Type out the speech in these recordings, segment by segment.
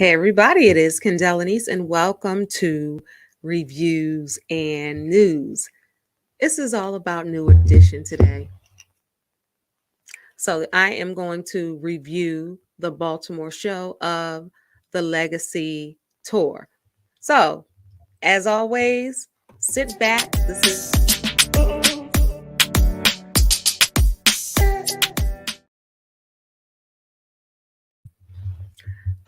Hey everybody, it is Kendall and welcome to Reviews and News. This is all about New Edition today. So I am going to review the Baltimore show of the Legacy Tour. So, as always, sit back.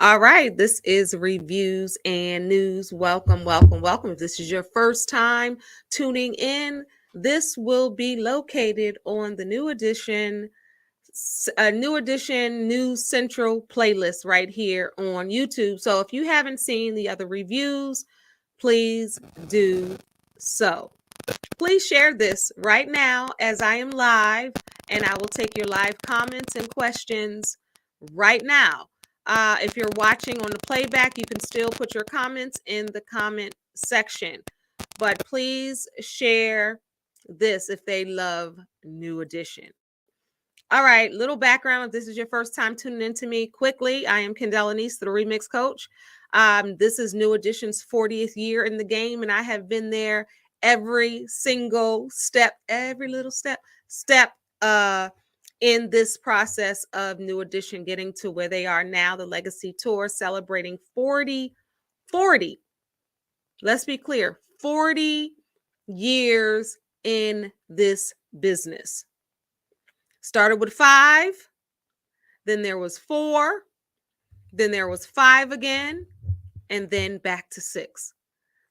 All right, this is Reviews and News. Welcome, welcome, welcome. If this is your first time tuning in, this will be located on the New Edition News Central playlist right here on YouTube. So if you haven't seen the other reviews, please do so. Please share this right now as I am live, and I will take your live comments and questions right now. If you're watching on the playback, you can still put your comments in the comment section. But please share this if they love New Edition. All right, little background. If this is your first time tuning into me, quickly, I am Kendall, the Remix Coach. This is New Edition's 40th year in the game, and I have been there every single step, every little step in this process of New Edition getting to where they are now, the Legacy Tour, celebrating 40, let's be clear, 40 years in this business. Started with 5, then there was 4, then there was 5 again, and then back to 6.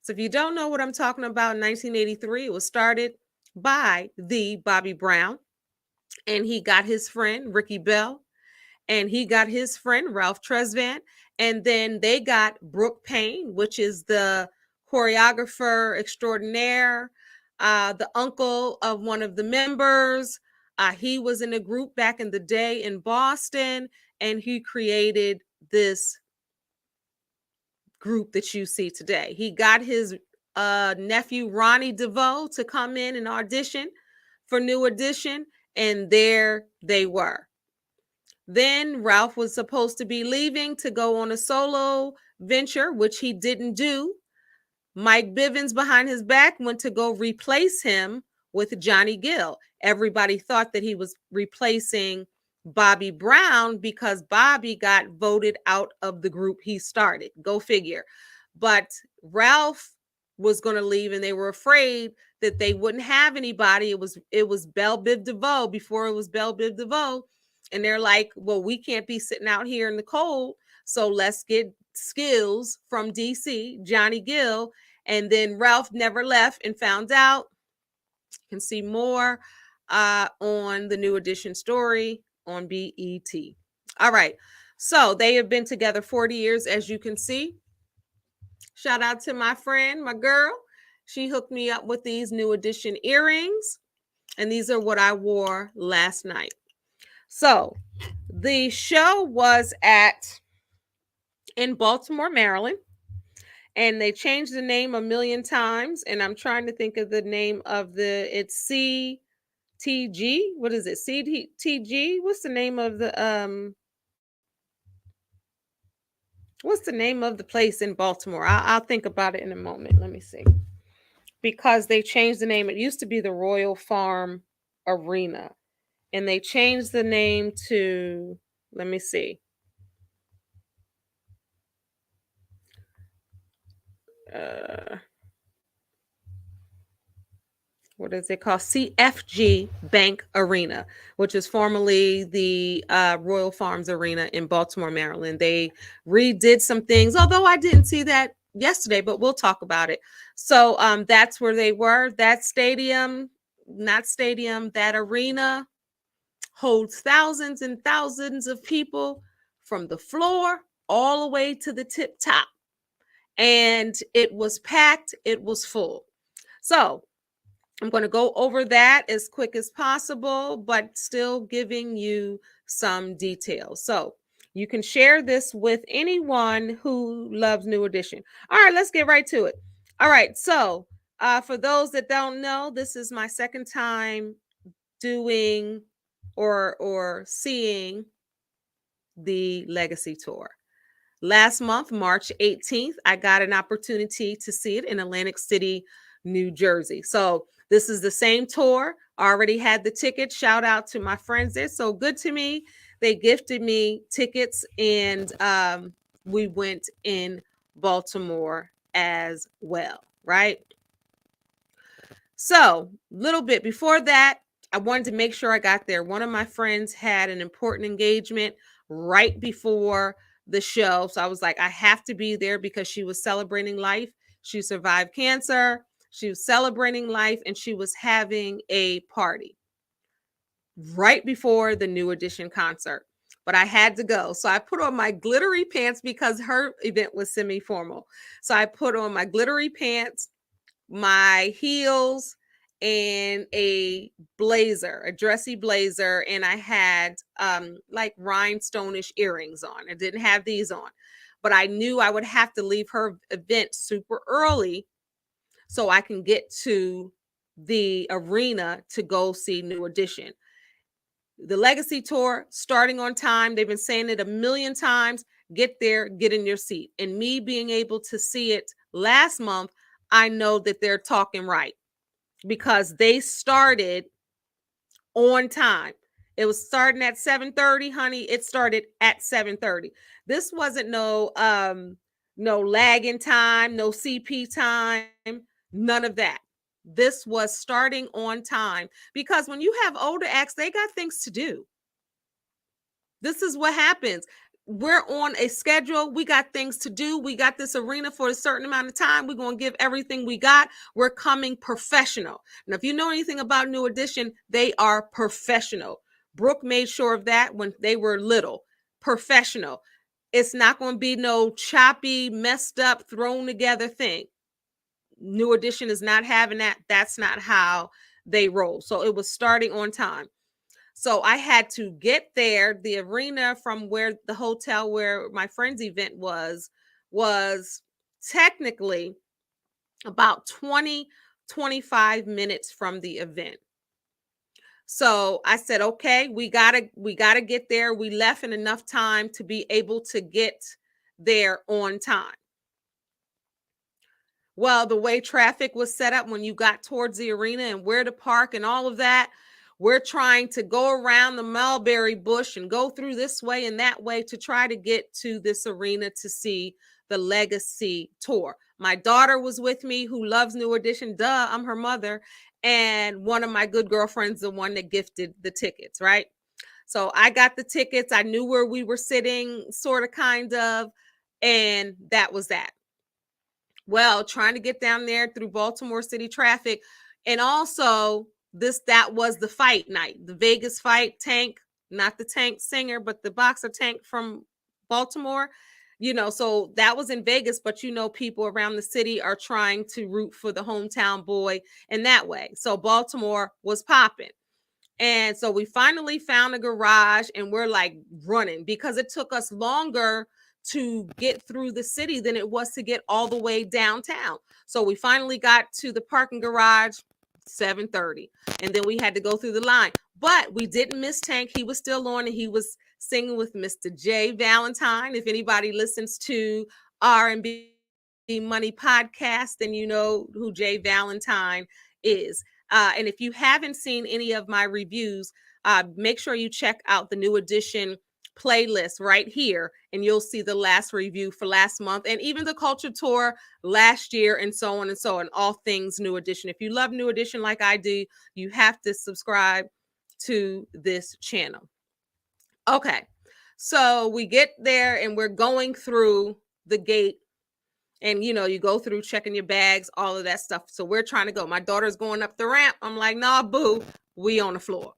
So if you don't know what I'm talking about, in 1983, it was started by the Bobby Brown, and he got his friend Ricky Bell, and he got his friend Ralph Tresvant, and then they got Brooke Payne, which is the choreographer extraordinaire, the uncle of one of the members. He was in a group back in the day in Boston, and he created this group that you see today. He got his nephew Ronnie DeVoe to come in and audition for New Edition, and there they were. Then Ralph was supposed to be leaving to go on a solo venture, which he didn't do. Mike Bivens, behind his back, went to go replace him with Johnny Gill. Everybody thought that he was replacing Bobby Brown because Bobby got voted out of the group he started. Go figure. But Ralph was going to leave, and they were afraid that they wouldn't have anybody. It was Belle Biv DeVoe before it was Belle Biv DeVoe. And they're like, well, we can't be sitting out here in the cold, so let's get skills from DC, Johnny Gill. And then Ralph never left and found out. You can see more on the New Edition story on BET. All right. So they have been together 40 years, as you can see. Shout out to my friend, my girl. She hooked me up with these New Edition earrings, and these are what I wore last night. So the show was in Baltimore, Maryland, and they changed the name a million times, and I'm trying to think of the name of it's CTG. What is it? CTG? What's the name of the place in Baltimore? I'll think about it in a moment. Let me see. Because they changed the name. It used to be the Royal Farm Arena, and they changed the name to, let me see. What is it called? CFG Bank Arena, which is formerly the Royal Farms Arena in Baltimore, Maryland. They redid some things, although I didn't see that yesterday, but we'll talk about it. So that's where they were. That that arena holds thousands and thousands of people from the floor all the way to the tip top. And it was packed. It was full. So I'm going to go over that as quick as possible, but still giving you some details. So you can share this with anyone who loves New Edition. All right, let's get right to it. All right, so for those that don't know, this is my second time doing or seeing the Legacy Tour. Last month, March 18th, I got an opportunity to see it in Atlantic City, New Jersey. So this is the same tour. Already had the tickets. Shout out to my friends. They're so good to me. They gifted me tickets, and we went in Baltimore as well, right? So, little bit before that, I wanted to make sure I got there. One of my friends had an important engagement right before the show. So I was like, I have to be there because she was celebrating life. She survived cancer. She was celebrating life, and she was having a party right before the New Edition concert. But I had to go. So I put on my glittery pants because her event was semi-formal. So I put on my glittery pants, my heels, and a blazer, a dressy blazer, and I had like rhinestone-ish earrings on. I didn't have these on, but I knew I would have to leave her event super early so I can get to the arena to go see New Edition. The Legacy Tour starting on time. They've been saying it a million times. Get there, get in your seat. And me being able to see it last month, I know that they're talking right because they started on time. It was starting at 7:30, honey. It started at 7:30. This wasn't no lagging time, no CP time, none of that. This was starting on time because when you have older acts, they got things to do. This is what happens. We're on a schedule. We got things to do. We got this arena for a certain amount of time. We're going to give everything we got. We're coming professional. Now, if you know anything about New Edition, they are professional. Brooke made sure of that when they were little. Professional. It's not going to be no choppy, messed up, thrown together thing. New Edition is not having that. That's not how they roll. So it was starting on time. So I had to get there. The arena from where the hotel where my friend's event was technically about 25 minutes from the event. So I said, okay, we gotta get there. We left in enough time to be able to get there on time. Well, the way traffic was set up when you got towards the arena and where to park and all of that, we're trying to go around the mulberry bush and go through this way and that way to try to get to this arena to see the Legacy Tour. My daughter was with me who loves New Edition. Duh, I'm her mother. And one of my good girlfriends, the one that gifted the tickets, right? So I got the tickets. I knew where we were sitting, sort of, kind of. And that was that. Well, trying to get down there through Baltimore City traffic. And also, that was the fight night, the Vegas fight. Tank, not the Tank singer, but the boxer Tank from Baltimore. So that was in Vegas, but people around the city are trying to root for the hometown boy in that way. So Baltimore was popping. And so we finally found a garage and we're like running because it took us longer to get through the city than it was to get all the way downtown. So we finally got to the parking garage 7:30, and then we had to go through the line. But we didn't miss Tank. He was still on and he was singing with Mr. J Valentine. If anybody listens to R&B Money podcast, then you know who Jay Valentine is. And if you haven't seen any of my reviews, make sure you check out the New Edition playlist right here, and you'll see the last review for last month and even the culture tour last year and so on and so on, all things New Edition. If you love New Edition like I do, you have to subscribe to this channel. Okay, so we get there and we're going through the gate. And, you go through checking your bags, all of that stuff. So we're trying to go. My daughter's going up the ramp. I'm like, nah, boo, we on the floor.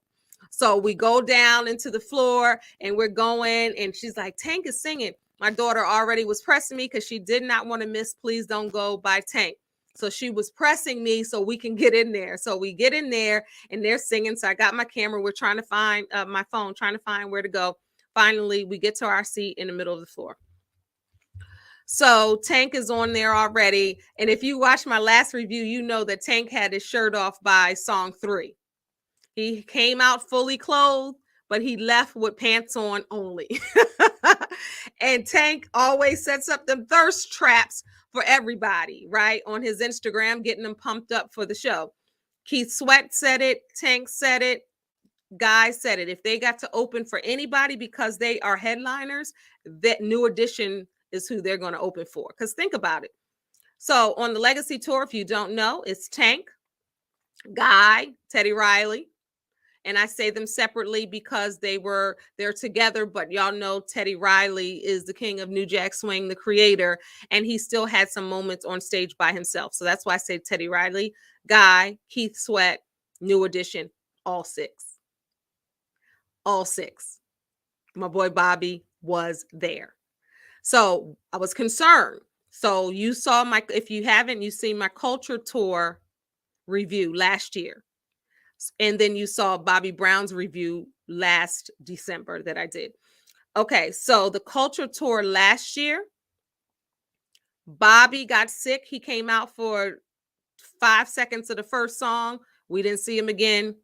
So we go down into the floor and we're going. And she's like, Tank is singing. My daughter already was pressing me because she did not want to miss Please Don't Go by Tank. So she was pressing me so we can get in there. So we get in there and they're singing. So I got my camera. We're trying to find my phone, trying to find where to go. Finally, we get to our seat in the middle of the floor. So Tank is on there already. And if you watch my last review, you know that Tank had his shirt off by song 3. He came out fully clothed but he left with pants on only. And Tank always sets up them thirst traps for everybody, right? On his Instagram, getting them pumped up for the show. Keith Sweat said it, Tank said it, Guy said it. If they got to open for anybody because they are headliners, that New Edition is who they're going to open for. Because think about it. So on the Legacy Tour, if you don't know, it's Tank, Guy, Teddy Riley. And I say them separately because they're together, but y'all know Teddy Riley is the king of New Jack Swing, the creator, and he still had some moments on stage by himself. So that's why I say Teddy Riley, Guy, Keith Sweat, New Edition, all six. All six. My boy Bobby was there. So I was concerned. So you saw if you haven't, you've seen my Culture Tour review last year. And then you saw Bobby Brown's review last December that I did. Okay, so the Culture Tour last year, Bobby got sick. He came out for 5 seconds of the first song. We didn't see him again.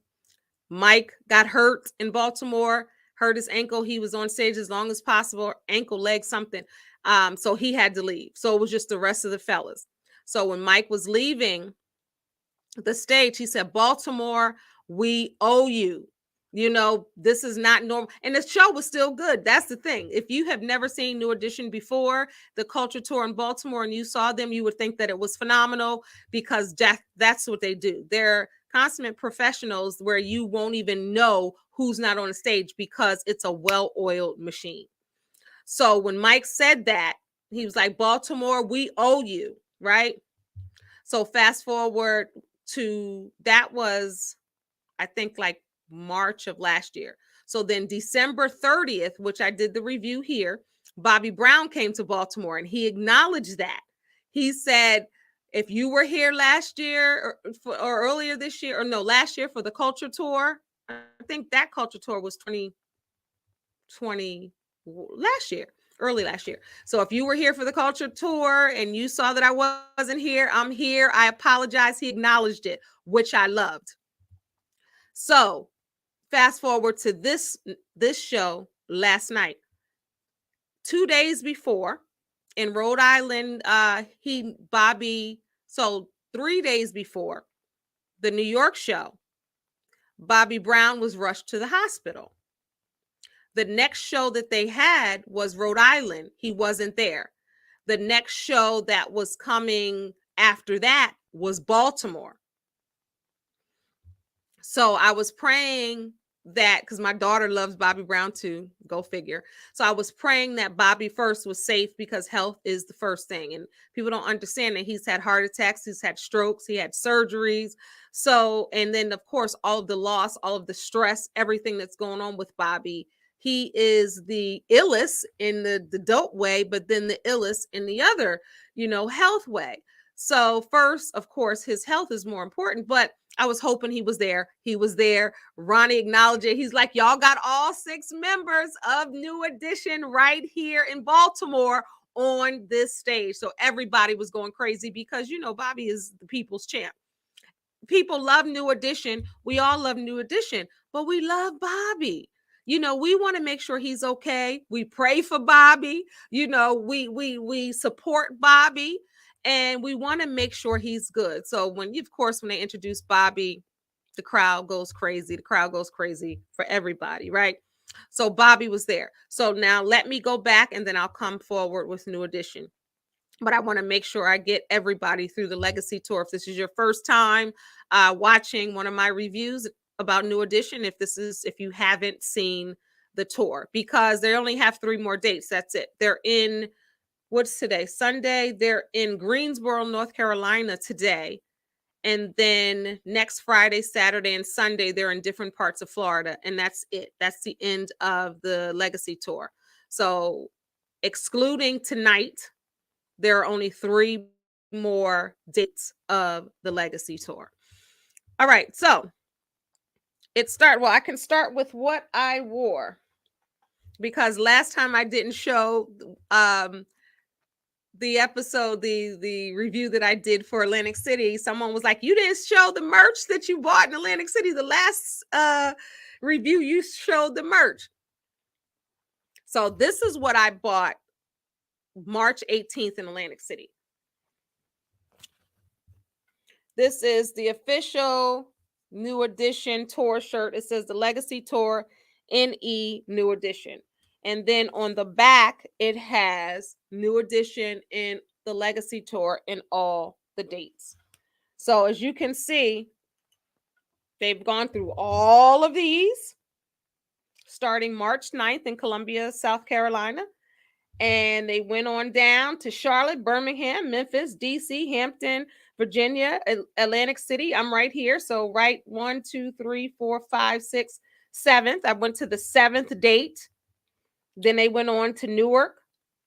Mike got hurt in Baltimore, hurt his ankle. He was on stage as long as possible, ankle, leg, something. So he had to leave. So it was just the rest of the fellas. So when Mike was leaving the stage, he said, Baltimore, we owe you. You know, this is not normal. And the show was still good. That's the thing. If you have never seen New Edition before, the Culture Tour in Baltimore, and you saw them, you would think that it was phenomenal because that's what they do. They're consummate professionals where you won't even know who's not on the stage because it's a well-oiled machine. So when Mike said that, he was like, Baltimore, we owe you, right? So fast forward to, that was, I think, like March of last year. So then December 30th, which I did the review here, Bobby Brown came to Baltimore and he acknowledged that. He said, if you were here last year or earlier this year, or no, last year for the Culture Tour, I think that Culture Tour was 2020 last year, early last year. So if you were here for the Culture Tour and you saw that I wasn't here, I'm here. I apologize. He acknowledged it, which I loved. So fast forward to this show last night. 2 days before in Rhode Island, so 3 days before the New York show, Bobby Brown was rushed to the hospital. The next show that they had was Rhode Island. He wasn't there. The next show that was coming after that was Baltimore. So I was praying that, because my daughter loves Bobby Brown too, go figure. So I was praying that Bobby first was safe because health is the first thing. And people don't understand that he's had heart attacks, he's had strokes, he had surgeries. So, and then of course, all of the loss, all of the stress, everything that's going on with Bobby. He is the illest in the dope way, but then the illest in the other, health way. So first, of course, his health is more important, but I was hoping he was there. He was there. Ronnie acknowledged it. He's like, y'all got all 6 members of New Edition right here in Baltimore on this stage. So everybody was going crazy because, Bobby is the people's champ. People love New Edition. We all love New Edition, but we love Bobby. We want to make sure he's okay. We pray for Bobby. We support Bobby. And we want to make sure he's good. So when they introduce Bobby, the crowd goes crazy. The crowd goes crazy for everybody, right? So Bobby was there. So now let me go back and then I'll come forward with New Edition. But I want to make sure I get everybody through the Legacy Tour. If this is your first time watching one of my reviews about New Edition, if you haven't seen the tour, because they only have 3 more dates. That's it. They're in, what's today? Sunday. They're in Greensboro, North Carolina today. And then next Friday, Saturday, and Sunday, they're in different parts of Florida. And that's it. That's the end of the Legacy Tour. So excluding tonight, there are only 3 more dates of the Legacy Tour. All right. So I can start with what I wore, because last time I didn't show the episode, the review that I did for Atlantic City. Someone was like, you didn't show the merch that you bought in Atlantic City, the last review. You showed the merch. So this is what I bought March 18th in Atlantic City. This is the official New Edition tour shirt. It says the Legacy Tour NE New Edition. And then on the back, it has New Edition in the Legacy Tour and all the dates. So as you can see, they've gone through all of these starting March 9th in Columbia, South Carolina. And they went on down to Charlotte, Birmingham, Memphis, DC, Hampton, Virginia, Atlantic City. I'm right here. So right 1, 2, 3, 4, 5, 6, 7th. I went to the 7th date. Then they went on to Newark,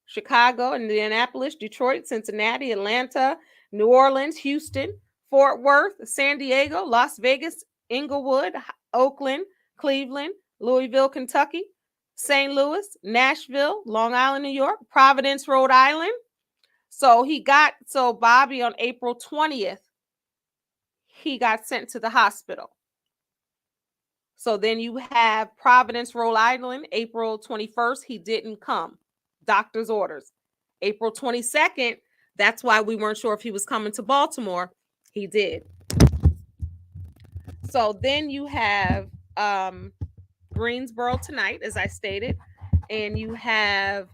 Chicago, Indianapolis, Detroit, Cincinnati, Atlanta, New Orleans, Houston, Fort Worth, San Diego, Las Vegas, Inglewood, Oakland, Cleveland, Louisville, Kentucky, St. Louis, Nashville, Long Island, New York, Providence, Rhode Island. So Bobby on April 20th, he got sent to the hospital. So then you have Providence, Rhode Island, April 21st, he didn't come. Doctor's orders. April 22nd, that's why we weren't sure if he was coming to Baltimore. He did. So then you have Greensboro tonight, as I stated, and you have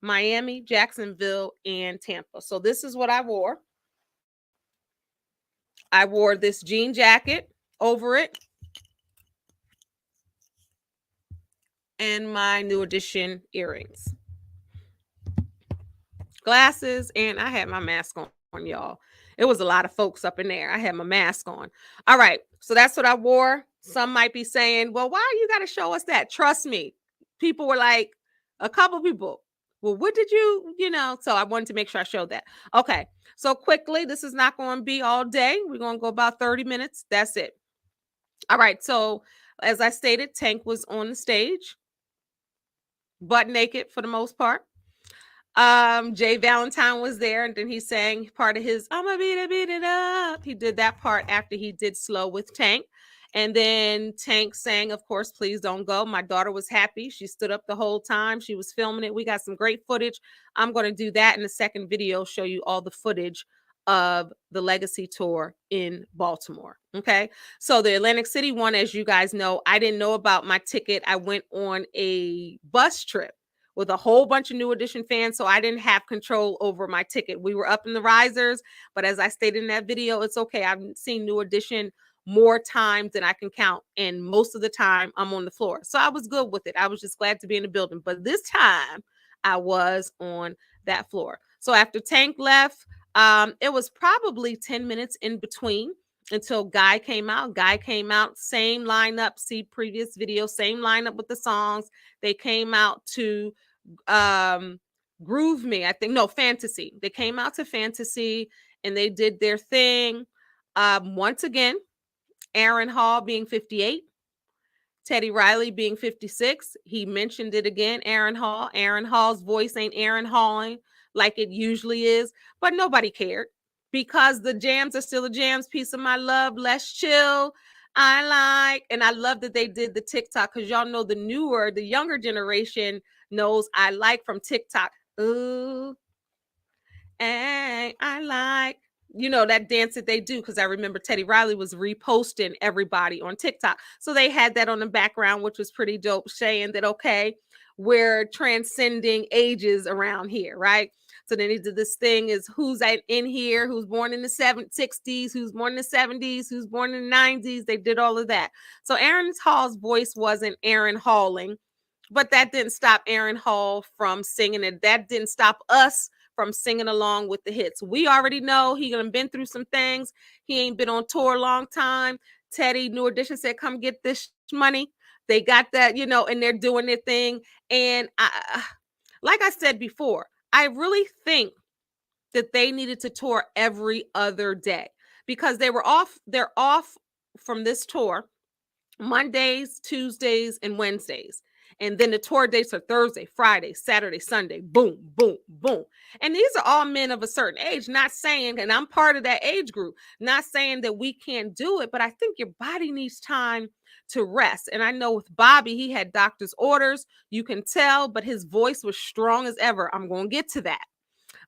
Miami, Jacksonville, and Tampa. So this is what I wore. I wore this jean jacket over it and my New Edition earrings, glasses, and I had my mask on, y'all. It was a lot of folks up in there. I had my mask on. All right, so that's what I wore. Some might be saying, well, why you got to show us that? Trust me. People were like, a couple people, well, what did you, so I wanted to make sure I showed that. Okay, so quickly, this is not going to be all day. We're going to go about 30 minutes. That's it. All right, so as I stated, Tank was on the stage, butt naked for the most part. Jay Valentine was there, and then he sang part of his I'ma beat it up. He did that part after he did Slow with Tank. And then Tank sang, of course, Please Don't Go. My daughter was happy. She stood up the whole time. She was filming it. We got some great footage. I'm going to do that in the second video, show you all the footage of the Legacy Tour in Baltimore. Okay. So the Atlantic City one, as you guys know, I didn't know about my ticket. I went on a bus trip with a whole bunch of New Edition fans, so I didn't have control over my ticket. We were up in the risers, but as I stated in that video, it's okay. I've seen New Edition more times than I can count, and most of the time I'm on the floor. So I was good with it. I was just glad to be in the building, but this time I was on that floor. So after Tank left, it was probably 10 minutes in between until Guy came out. Guy came out, same lineup, see previous video, same lineup with the songs. They came out to Groove Me, I think. No, Fantasy. They came out to Fantasy and they did their thing. Once again, Aaron Hall being 58, Teddy Riley being 56. He mentioned it again, Aaron Hall. Aaron Hall's voice ain't Aaron Halling like it usually is, but nobody cared because the jams are still the jams. Piece of My Love, Let's Chill, I Like. And I love that they did the TikTok because y'all know the younger generation knows I Like from TikTok. Ooh, and I like. That dance that they do, because I remember Teddy Riley was reposting everybody on TikTok. So they had that on the background, which was pretty dope, saying that, okay, we're transcending ages around here, right? So then he did this thing is who's in here, who's born in the 60s, who's born in the 70s, who's born in the 90s. They did all of that. So Aaron Hall's voice wasn't Aaron Halling, but that didn't stop Aaron Hall from singing it. That didn't stop us from singing along with the hits. We already know he done been through some things. He ain't been on tour a long time. Teddy, New Edition said, come get this money. They got that, and they're doing their thing. And like I said before, I really think that they needed to tour every other day because they're off from this tour Mondays, Tuesdays, and Wednesdays. And then the tour dates are Thursday, Friday, Saturday, Sunday, boom, boom, boom. And these are all men of a certain age, not saying, and I'm part of that age group, not saying that we can't do it, but I think your body needs time to rest. And I know with Bobby, he had doctor's orders. You can tell, but his voice was strong as ever. I'm going to get to that.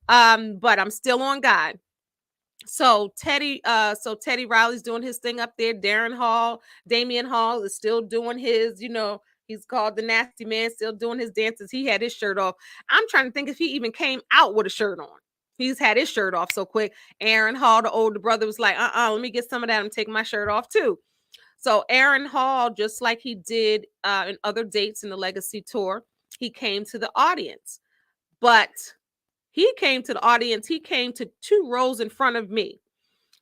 But I'm still on God. So Teddy Riley's doing his thing up there. Damian Hall is still doing his, he's called the Nasty Man, still doing his dances. He had his shirt off. I'm trying to think if he even came out with a shirt on. He's had his shirt off so quick. Aaron Hall, the older brother, was like, let me get some of that and take my shirt off too. So Aaron Hall, just like he did in other dates in the Legacy Tour, he came to the audience. But he came to the audience. He came to 2 rows in front of me.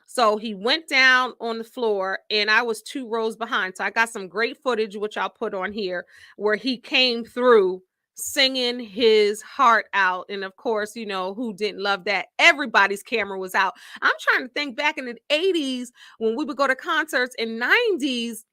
So he went down on the floor and I was 2 rows behind. So I got some great footage, which I'll put on here, where he came through singing his heart out. And of course, who didn't love that? Everybody's camera was out. I'm trying to think back in the 80s when we would go to concerts, in 90s,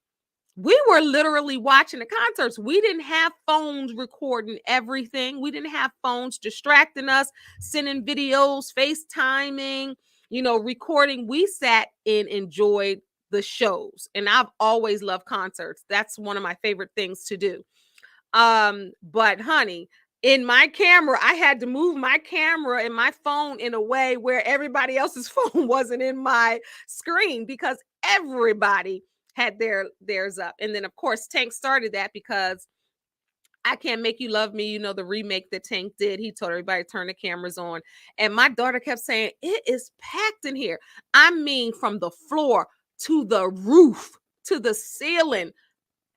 we were literally watching the concerts. We didn't have phones recording everything. We didn't have phones distracting us, sending videos, FaceTiming, recording. We sat and enjoyed the shows. And I've always loved concerts. That's one of my favorite things to do. But honey, in my camera, I had to move my camera and my phone in a way where everybody else's phone wasn't in my screen, because everybody had theirs up. And then of course Tank started that, because I Can't Make You Love Me, the remake that Tank did. He told everybody to turn the cameras on. And my daughter kept saying, it is packed in here. I mean, from the floor to the roof to the ceiling,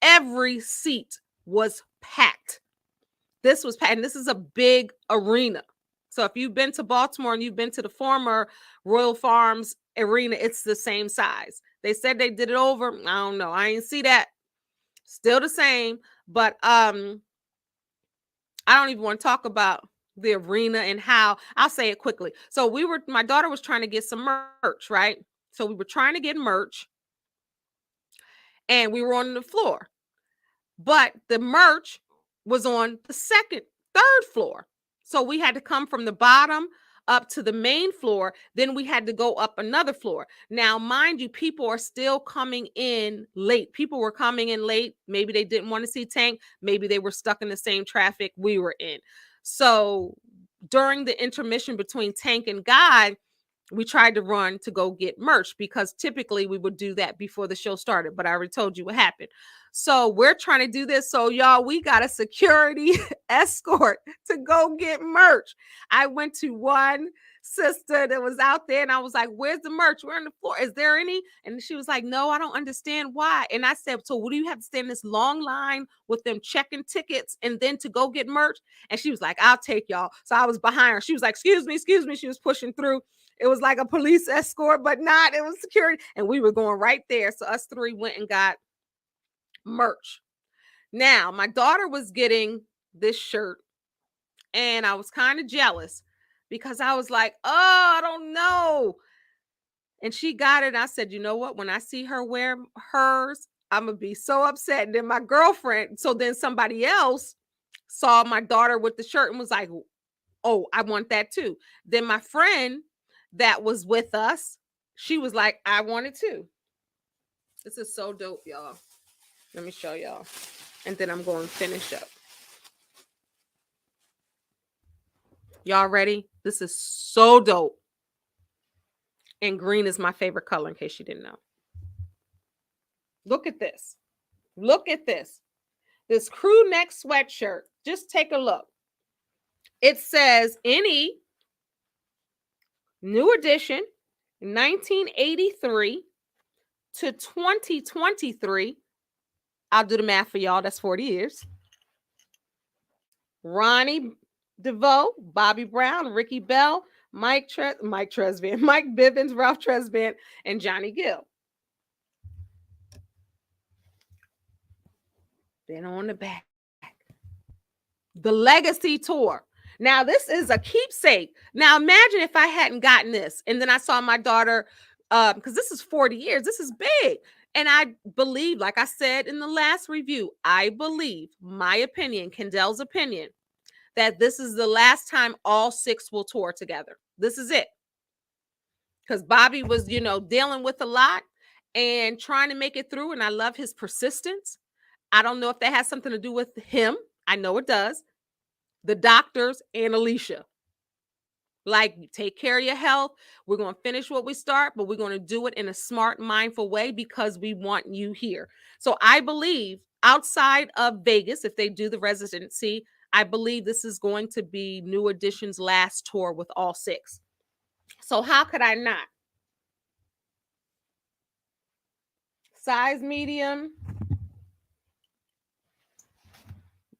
every seat was packed. This was packed. And this is a big arena. So if you've been to Baltimore and you've been to the former Royal Farms arena, it's the same size. They said they did it over. I don't know. I ain't see that. Still the same. But I don't even want to talk about the arena and how. I'll say it quickly. So my daughter was trying to get some merch, right? So we were trying to get merch and we were on the floor. But the merch was on the third floor. So we had to come from the bottom up to the main floor. Then we had to go up another floor. Now, mind you, people are still coming in late. People were coming in late. Maybe they didn't want to see Tank. Maybe they were stuck in the same traffic we were in. So during the intermission between Tank and Guy, we tried to run to go get merch, because typically we would do that before the show started. But I already told you what happened. So we're trying to do this. So y'all, we got a security escort to go get merch. I went to one sister that was out there and I was like, where's the merch? We're on the floor. Is there any? And she was like, no, I don't understand why. And I said, so what do you have to stand in this long line with them checking tickets and then to go get merch? And she was like, I'll take y'all. So I was behind her. She was like, excuse me. She was pushing through. It was like a police escort, but not. It was security. And we were going right there. So us 3 went and got merch. Now, my daughter was getting this shirt and I was kind of jealous, because I was like, oh, I don't know. And she got it. And I said, you know what? When I see her wear hers, I'm going to be so upset. And then my girlfriend, so then somebody else saw my daughter with the shirt and was like, oh, I want that too. Then my friend that was with us, she was like, I want it too. This is so dope, y'all. Let me show y'all. And then I'm going to finish up. Y'all ready? This is so dope. And green is my favorite color, in case you didn't know. Look at this. Look at this. This crew neck sweatshirt. Just take a look. It says any new edition, 1983 to 2023. I'll do the math for y'all. That's 40 years. Ronnie DeVoe, Bobby Brown, Ricky Bell, Mike Tresvant, Mike Bivens, Ralph Tresvant, and Johnny Gill. Then on the back, the Legacy Tour. Now, this is a keepsake. Now, imagine if I hadn't gotten this and then I saw my daughter, because this is 40 years. This is big. And I believe, like I said in the last review, I believe, my opinion, Kendall's opinion, that this is the last time all 6 will tour together. This is it. Because Bobby was, dealing with a lot. and trying to make it through. And I love his persistence. I don't know if that has something to do with him. I know it does. The doctors and Alicia. Like, take care of your health. We're going to finish what we start, but we're going to do it in a smart, mindful way because we want you here. So I believe outside of Vegas, if they do the residency, I believe this is going to be New Edition's last tour with all 6. So how could I not? Size medium.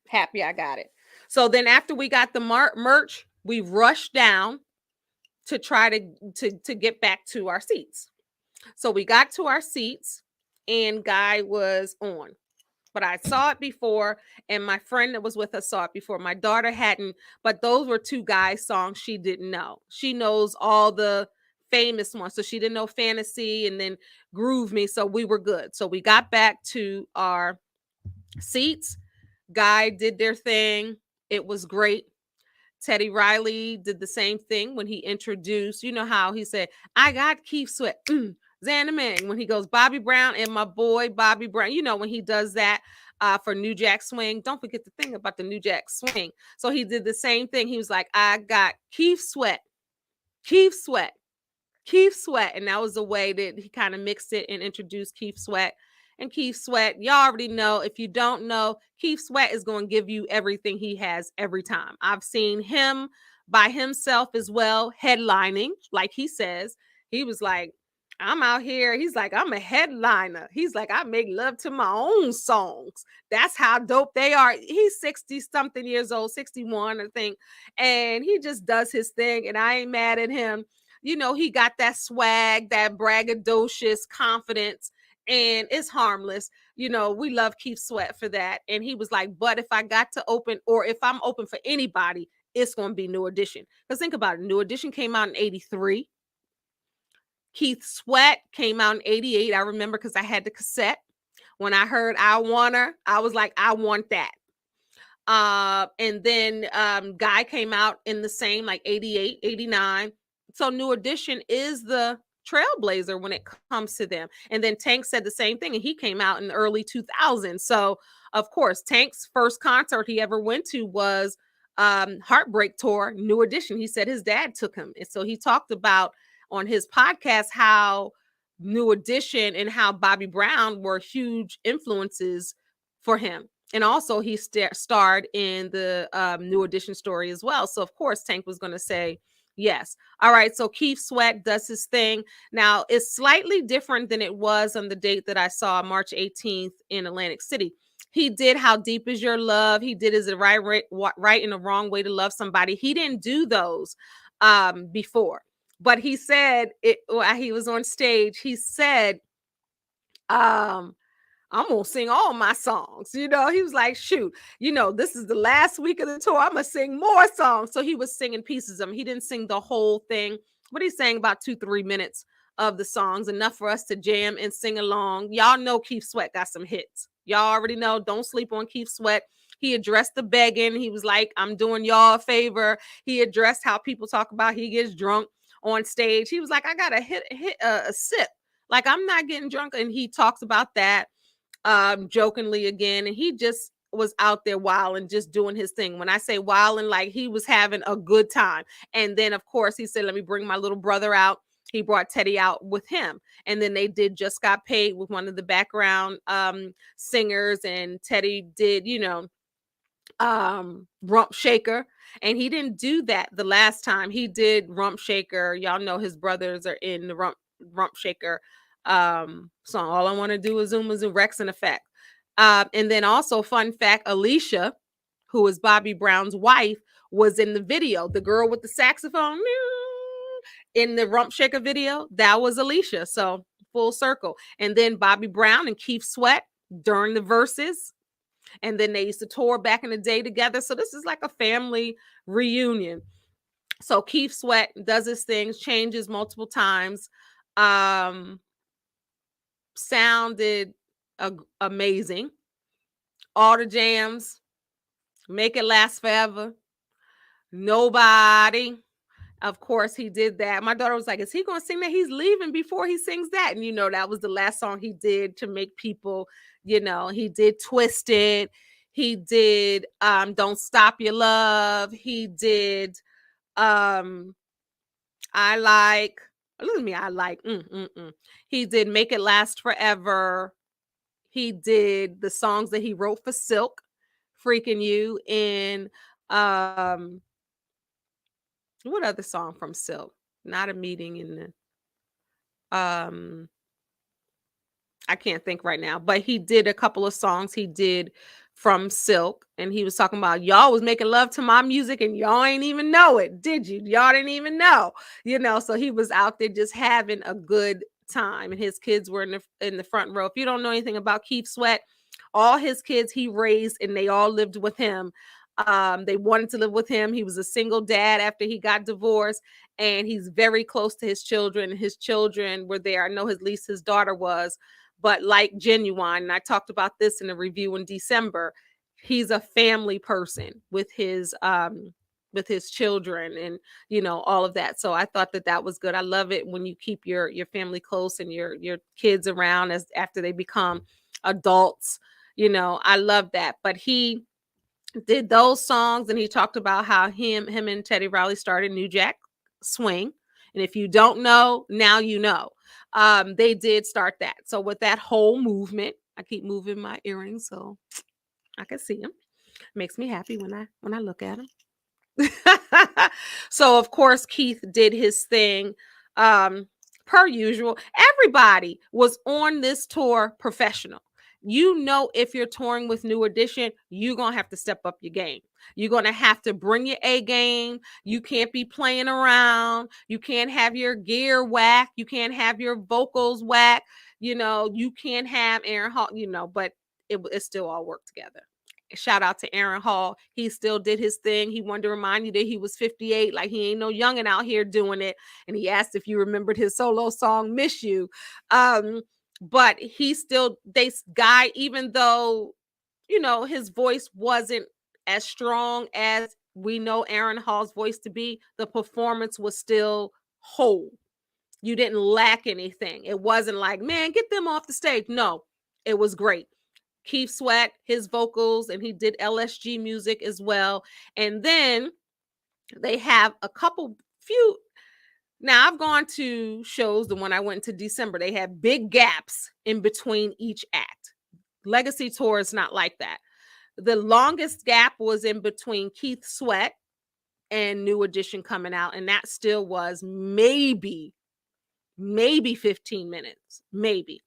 Happy I got it. So then after we got the merch, we rushed down to try to get back to our seats. So we got to our seats and Guy was on. But I saw it before, and my friend that was with us saw it before. My daughter hadn't, but those were 2 Guy songs she didn't know. She knows all the famous ones. So she didn't know Fantasy and then Groove Me. So we were good. So we got back to our seats. Guy did their thing. It was great. Teddy Riley did the same thing when he introduced, you know how he said, I got Keith Sweat, Xanamang, when he goes, Bobby Brown and my boy Bobby Brown, you know, when he does that for New Jack Swing. Don't forget the thing about the New Jack Swing. So he did the same thing. He was like, I got Keith Sweat, Keith Sweat, Keith Sweat. And that was the way that he kind of mixed it and introduced Keith Sweat. And Keith Sweat, y'all already know. If you don't know, Keith Sweat is going to give you everything he has every time. I've seen him by himself as well, headlining, like he says. He was like, I'm out here. He's like, I'm a headliner. He's like, I make love to my own songs. That's how dope they are. He's 60 something years old, 61, I think. And he just does his thing. And I ain't mad at him. You know, he got that swag, that braggadocious confidence, and it's harmless. You know, we love Keith Sweat for that. And he was like, but if I got to open, or if I'm open for anybody, it's going to be New Edition. Because think about it. New Edition came out in 83. Keith Sweat came out in 88. I remember because I had the cassette. When I heard I Want Her, I was like, I want that. And then Guy came out in the same, like 88, 89. So New Edition is the trailblazer when it comes to them. And then Tank said the same thing, and he came out in the early 2000s. So of course, Tank's first concert he ever went to was Heartbreak Tour, New Edition. He said his dad took him. And so he talked about on his podcast how New Edition and how Bobby Brown were huge influences for him. And also he starred in the New Edition story as well. So of course Tank was going to say yes. All right. So Keith Sweat does his thing. Now it's slightly different than it was on the date that I saw March 18th in Atlantic City. He did How Deep Is Your Love? He did Is It Right and the Wrong Way to Love Somebody? He didn't do those before. But he said it while he was on stage, he said, I'm gonna sing all my songs. You know, he was like, shoot, you know, this is the last week of the tour. I'm gonna sing more songs. So he was singing pieces of them. He didn't sing the whole thing, but he sang about 2-3 minutes of the songs, enough for us to jam and sing along. Y'all know Keith Sweat got some hits. Y'all already know. Don't sleep on Keith Sweat. He addressed the begging. He was like, I'm doing y'all a favor. He addressed how people talk about he gets drunk on stage. He was like, I gotta hit a sip. Like, I'm not getting drunk. And he talks about that jokingly again. And he just was out there wilding, just doing his thing. When I say wilding, like he was having a good time. And then of course he said, let me bring my little brother out. He brought Teddy out with him. And then they did Just Got Paid with one of the background singers. And Teddy did, you know, Rump Shaker. And he didn't do that the last time. He did Rump Shaker. Y'all know his brothers are in the Rump Shaker song. All I Want to Do Is Zoom a Zoom, Rex and Effect. And then also, fun fact, Alicia, who is Bobby Brown's wife, was in the video. The girl with the saxophone in the Rump Shaker video, that was Alicia. So full circle. And then Bobby Brown and Keith Sweat during the verses. And then they used to tour back in the day together. So this is like a family reunion. So Keith Sweat does his things, changes multiple times. Sounded amazing. All the jams, Make It Last Forever, Nobody, Of course, he did that. My daughter was like, "Is he going to sing that? He's leaving before he sings that." And that was the last song he did to make people, he did Twisted. He did Don't Stop Your Love. He did um I Like, look at me, I Like. He did Make It Last Forever. He did the songs that he wrote for Silk, Freaking You, and what other song from Silk? Not a Meeting in the I can't think right now, but he did a couple of songs he did from Silk, and he was talking about y'all was making love to my music and y'all ain't even know it, did you? Y'all didn't even know, So he was out there just having a good time, and his kids were in the front row. If you don't know anything about Keith Sweat, all his kids he raised, and they all lived with him. They wanted to live with him. He was a single dad after he got divorced, and he's very close to his children. His children were there. I know at least his daughter was. But like Genuine, and I talked about this in a review in December, he's a family person with his children and all of that. So I thought that was good. I love it when you keep your family close and your kids around as after they become adults. I love that. But he did those songs, and he talked about how him and Teddy Riley started New Jack Swing. And if you don't know, now you know. They did start that. So with that whole movement, I keep moving my earrings so I can see them. Makes me happy when I look at them. So of course Keith did his thing. Per usual, everybody was on this tour professional. If you're touring with New Edition, you're going to have to step up your game. You're going to have to bring your A game. You can't be playing around. You can't have your gear whack. You can't have your vocals whack. You can't have Aaron Hall, but it still all worked together. Shout out to Aaron Hall. He still did his thing. He wanted to remind you that he was 58. Like he ain't no youngin' out here doing it. And he asked if you remembered his solo song, Miss You. But this guy, even though, his voice wasn't as strong as we know Aaron Hall's voice to be, the performance was still whole. You didn't lack anything. It wasn't like, man, get them off the stage. No, it was great. Keith Sweat, his vocals, and he did LSG music as well. And then they have few. Now I've gone to shows, the one I went to December, they had big gaps in between each act. Legacy Tour is not like that. The longest gap was in between Keith Sweat and New Edition coming out, and that still was maybe 15 minutes, maybe.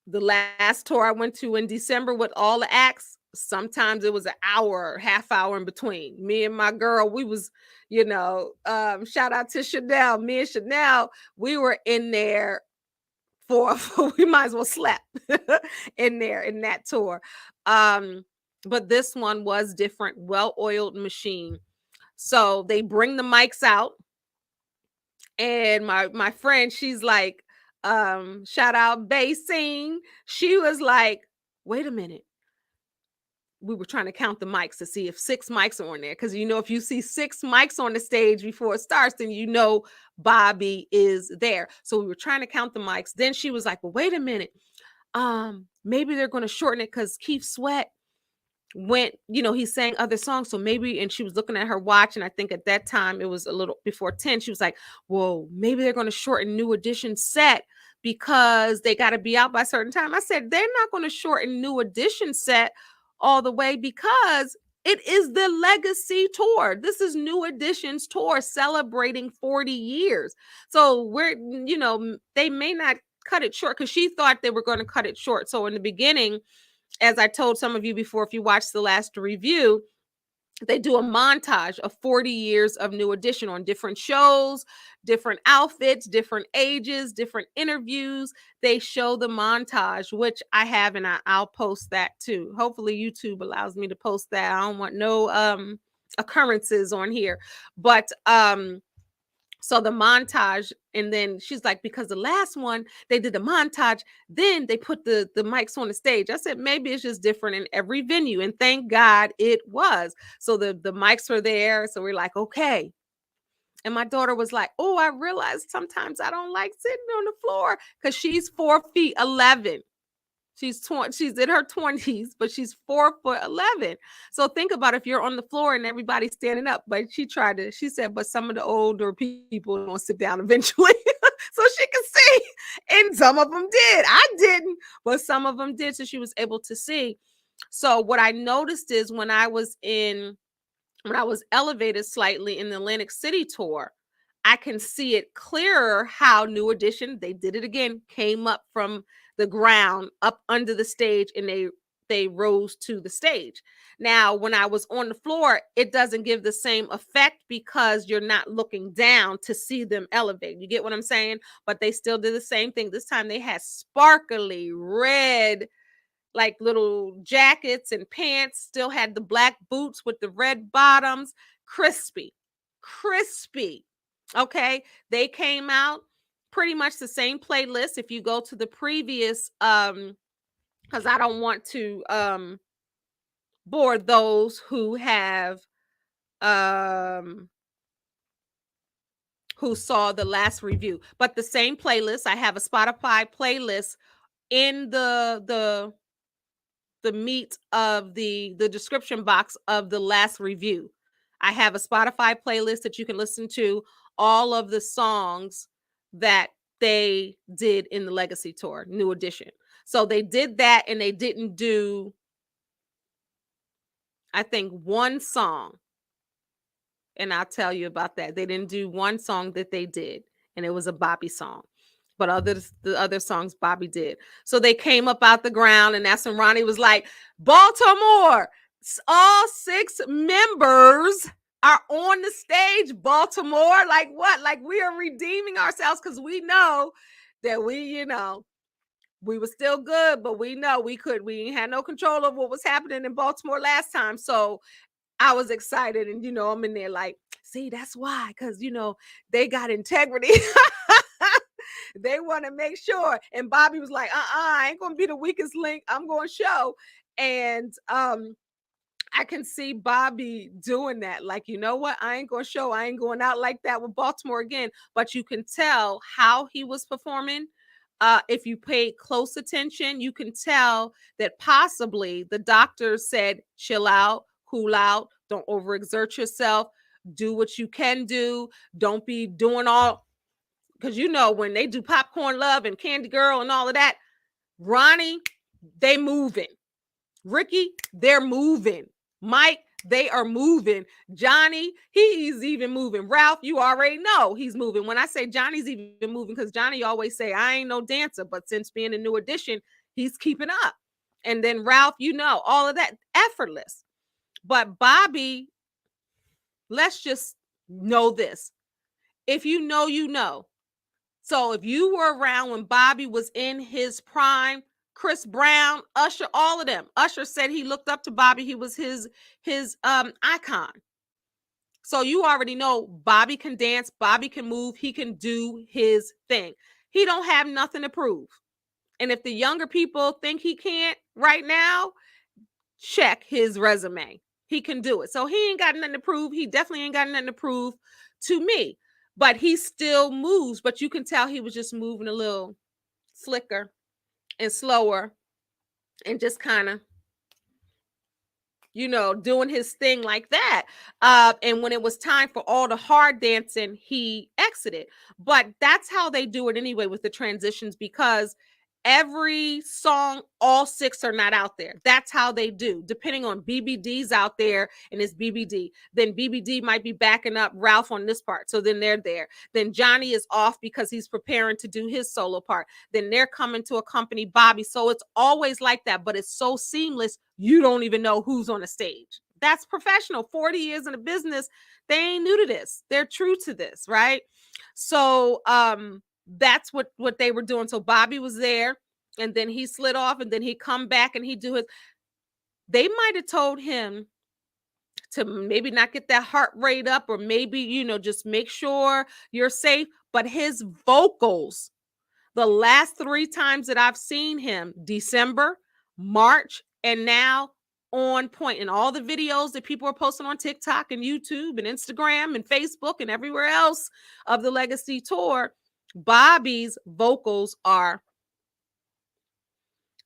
The last tour I went to in December with all the acts, sometimes it was an hour, half hour in between. Me and my girl, we was, shout out to Chanel. Me and Chanel, we were in there for we might as well slept in there in that tour. But this one was different, well-oiled machine. So they bring the mics out, and my friend, she's like, shout out Basing. She was like, wait a minute. We were trying to count the mics to see if 6 mics are on there. Because, if you see 6 mics on the stage before it starts, then Bobby is there. So we were trying to count the mics. Then she was like, well, wait a minute. Maybe they're going to shorten it because Keith Sweat went, he sang other songs. So maybe, and she was looking at her watch, and I think at that time it was a little before 10. She was like, whoa, maybe they're going to shorten New Edition set because they got to be out by a certain time. I said, they're not going to shorten New Edition set all the way because it is the Legacy Tour. This is New Edition's tour celebrating 40 years. So they may not cut it short because she thought they were going to cut it short. So in the beginning, as I told some of you before, if you watched the last review, they do a montage of 40 years of New Edition on different shows, different outfits, different ages, different interviews. They show the montage, which I have, and I'll post that too. Hopefully YouTube allows me to post that. I don't want no occurrences on here. But so the montage, and then she's like, because the last one, they did the montage, then they put the mics on the stage. I said, maybe it's just different in every venue. And thank God it was. So the mics were there. So we're like, okay. And my daughter was like, oh, I realized sometimes I don't like sitting on the floor, because she's 4'11". She's in her 20s, but she's 4'11". So think about if you're on the floor and everybody's standing up. But she said, but some of the older people don't sit down eventually. So she could see. And some of them did. I didn't, but some of them did. So she was able to see. So what I noticed is when I was elevated slightly in the Atlantic City tour, I can see it clearer how New Edition, they did it again, came up from the ground up under the stage, and they rose to the stage. Now, when I was on the floor, it doesn't give the same effect because you're not looking down to see them elevate. You get what I'm saying? But they still did the same thing. This time they had sparkly red, like little jackets and pants, still had the black boots with the red bottoms, crispy. Okay, they came out pretty much the same playlist. If you go to the previous, because I don't want to bore those who have who saw the last review, but the same playlist. I have a Spotify playlist in the meat of the description box of the last review. I have a Spotify playlist that you can listen to all of the songs that they did in the Legacy Tour, New Edition. So they did that, and they didn't do, I think, one song. And I'll tell you about that. They didn't do one song that they did, and it was a Bobby song. But the other songs Bobby did. So they came up out the ground, and that's when Ronnie was like, Baltimore, all 6 members are on the stage, Baltimore. Like what? Like we are redeeming ourselves, because we know that we were still good, but we know we had no control of what was happening in Baltimore last time. So I was excited, and I'm in there like, see, that's why, because they got integrity. They want to make sure. And Bobby was like, I ain't gonna be the weakest link. I'm gonna show. And I can see Bobby doing that. Like, you know what? I ain't gonna show. I ain't going out like that with Baltimore again. But you can tell how he was performing. If you pay close attention, you can tell that possibly the doctor said, chill out, cool out, don't overexert yourself, do what you can do, don't be doing all, because when they do Popcorn Love and Candy Girl and all of that, Ronnie, they moving. Ricky, they're moving. Mike, they are moving. Johnny, he's even moving. Ralph, you already know he's moving. When I say Johnny's even moving, because Johnny always say, I ain't no dancer, but since being a New Edition, he's keeping up. And then Ralph, all of that, effortless. But Bobby, let's just know this. If you know, you know. So if you were around when Bobby was in his prime, Chris Brown, Usher, all of them. Usher said he looked up to Bobby. He was his icon. So you already know Bobby can dance, Bobby can move, he can do his thing. He don't have nothing to prove. And if the younger people think he can't right now, check his resume. He can do it. So he ain't got nothing to prove. He definitely ain't got nothing to prove to me. But he still moves. But you can tell he was just moving a little slicker and slower and just kind of, doing his thing like that. And when it was time for all the hard dancing, he exited. But that's how they do it anyway with the transitions, because every song, all 6 are not out there. That's how they do. Depending on BBD's out there and it's BBD, then BBD might be backing up Ralph on this part. So then they're there. Then Johnny is off because he's preparing to do his solo part. Then they're coming to accompany Bobby. So it's always like that, but it's so seamless. You don't even know who's on the stage. That's professional. 40 years in the business. They ain't new to this. They're true to this, right? So, that's what they were doing. So Bobby was there, and then he slid off, and then he come back and he do his. They might have told him to maybe not get that heart rate up, or maybe just make sure you're safe. But his vocals, the last 3 times that I've seen him, December, March, and now on point. And all the videos that people are posting on TikTok and YouTube and Instagram and Facebook and everywhere else of the Legacy tour, Bobby's vocals are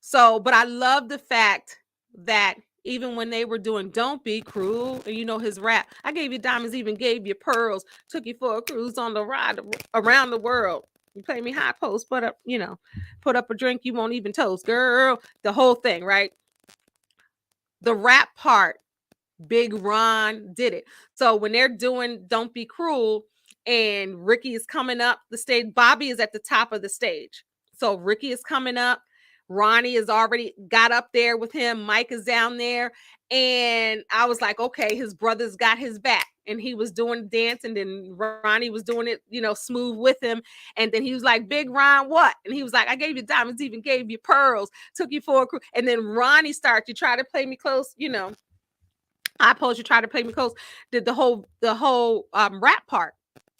so. But I love the fact that even when they were doing Don't Be Cruel, and you know his rap, I gave you diamonds, even gave you pearls, took you for a cruise on the ride around the world. You play me high post, put up a drink you won't even toast, girl. The whole thing, right? The rap part, Big Ron did it. So when they're doing Don't Be Cruel and Ricky is coming up the stage, Bobby is at the top of the stage. So Ricky is coming up. Ronnie has already got up there with him. Mike is down there. And I was like, okay, his brother's got his back. And he was doing the dance. And then Ronnie was doing it, smooth with him. And then he was like, Big Ron, what? And he was like, I gave you diamonds, even gave you pearls, took you for a cruise. And then Ronnie started to try to play me close, I suppose you try to play me close, did the whole rap part.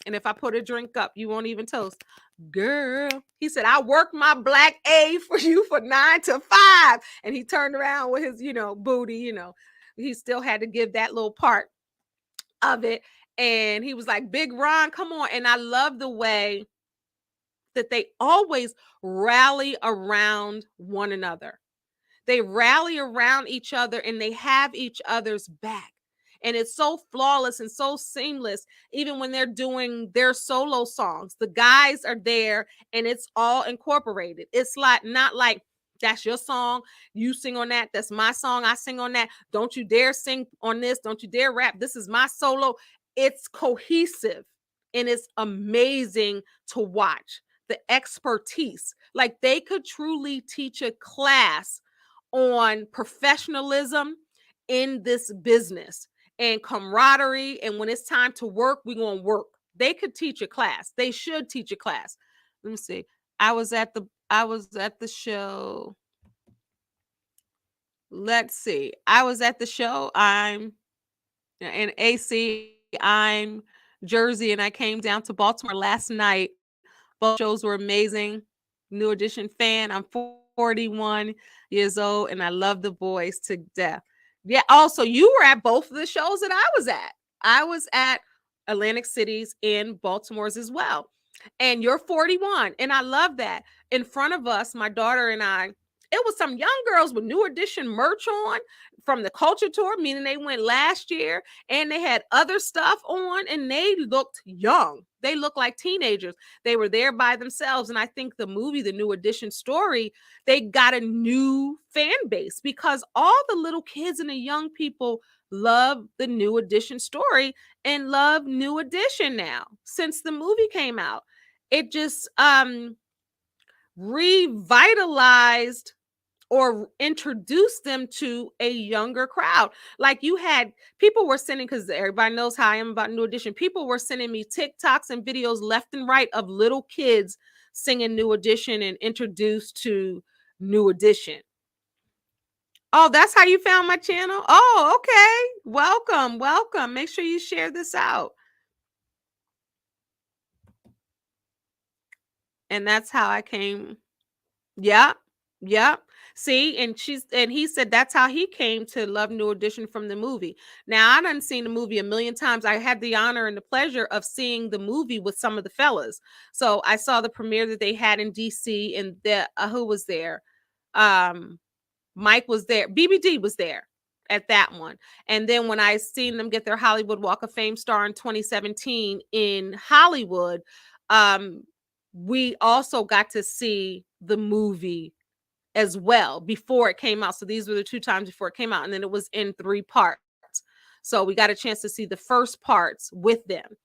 And if I put a drink up, you won't even toast. Girl, he said, I worked my black A for you for 9 to 5. And he turned around with his, booty, he still had to give that little part of it. And he was like, Big Ron, come on. And I love the way that they always rally around one another. They rally around each other and they have each other's back. And it's so flawless and so seamless. Even when they're doing their solo songs, the guys are there and it's all incorporated. It's like, not like, that's your song, you sing on that. That's my song, I sing on that. Don't you dare sing on this. Don't you dare rap. This is my solo. It's cohesive and it's amazing to watch. The expertise, like they could truly teach a class on professionalism in this business and camaraderie. And when it's time to work, we're going to work. They could teach a class. They should teach a class. Let me see. I was at the show. Let's see. I was at the show. I'm in AC. I'm Jersey, and I came down to Baltimore last night. Both shows were amazing. New Edition fan. I'm 41 years old, and I love the boys to death. Yeah. Also, you were at both of the shows that I was at. I was at Atlantic City's and Baltimore's as well. And you're 41, and I love that. In front of us, my daughter and I, it was some young girls with New Edition merch on from the culture tour, meaning they went last year, and they had other stuff on, and they looked young. They looked like teenagers. They were there by themselves. And I think the movie, The New Edition story, they got a new fan base because all the little kids and the young people love the New Edition story and love New Edition now since the movie came out. It just revitalized or introduce them to a younger crowd. Like you had people were sending, because everybody knows how I am about New Edition. People were sending me TikToks and videos left and right of little kids singing New Edition and introduced to New Edition. Oh, that's how you found my channel? Oh, okay. Welcome. Make sure you share this out. And that's how I came. Yeah. See, and he said that's how he came to love New Edition from the movie. Now, I done seen the movie a million times. I had the honor and the pleasure of seeing the movie with some of the fellas. So I saw the premiere that they had in DC, and who was there? Mike was there. BBD was there at that one. And then when I seen them get their Hollywood Walk of Fame star in 2017 in Hollywood, we also got to see the movie as well before it came out. So these were the 2 times before it came out, and then it was in 3 parts. So we got a chance to see the first parts with them.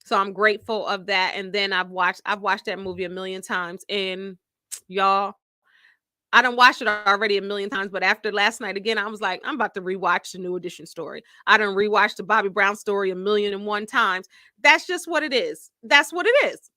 So I'm grateful of that. And then I've watched that movie a million times, and y'all, I done watched it already a million times, but after last night again, I was like, I'm about to rewatch the New Edition story. I done rewatched the Bobby Brown story 1,000,001 times. That's just what it is. That's what it is.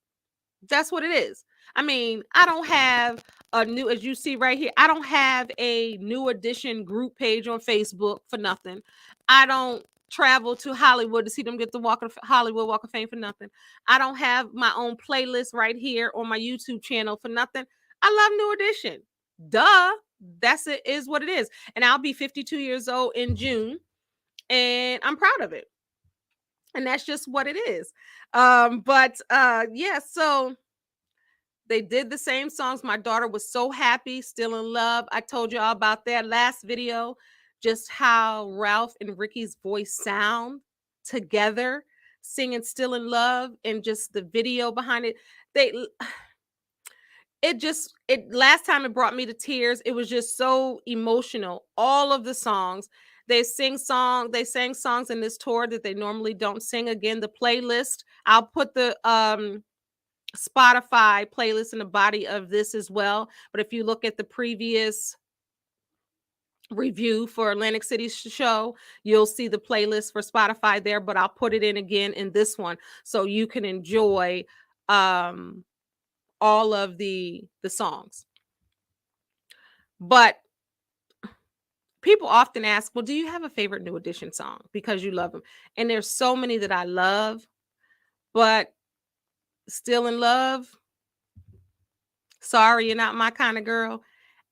I mean, I don't have as you see right here, I don't have a New Edition group page on Facebook for nothing. I don't travel to Hollywood to see them get the Hollywood Walk of Fame for nothing. I don't have my own playlist right here on my YouTube channel for nothing. I love New Edition. Duh. That's it, is what it is. And I'll be 52 years old in June, and I'm proud of it. And that's just what it is. But yeah, so they did the same songs. My daughter was so happy, Still in Love. I told you all about that last video, just how Ralph and Ricky's voice sound together singing Still in Love, and just the video behind it. They it last time it brought me to tears. It was just so emotional. All of the songs. They sang songs in this tour that they normally don't sing. Again, the playlist. I'll put the Spotify playlist in the body of this as well. But if you look at the previous review for Atlantic City's show, you'll see the playlist for Spotify there, but I'll put it in again in this one so you can enjoy all of the songs. But people often ask, well, do you have a favorite New Edition song? Because you love them. And there's so many that I love, but Still in Love, Sorry You're Not My Kind of Girl.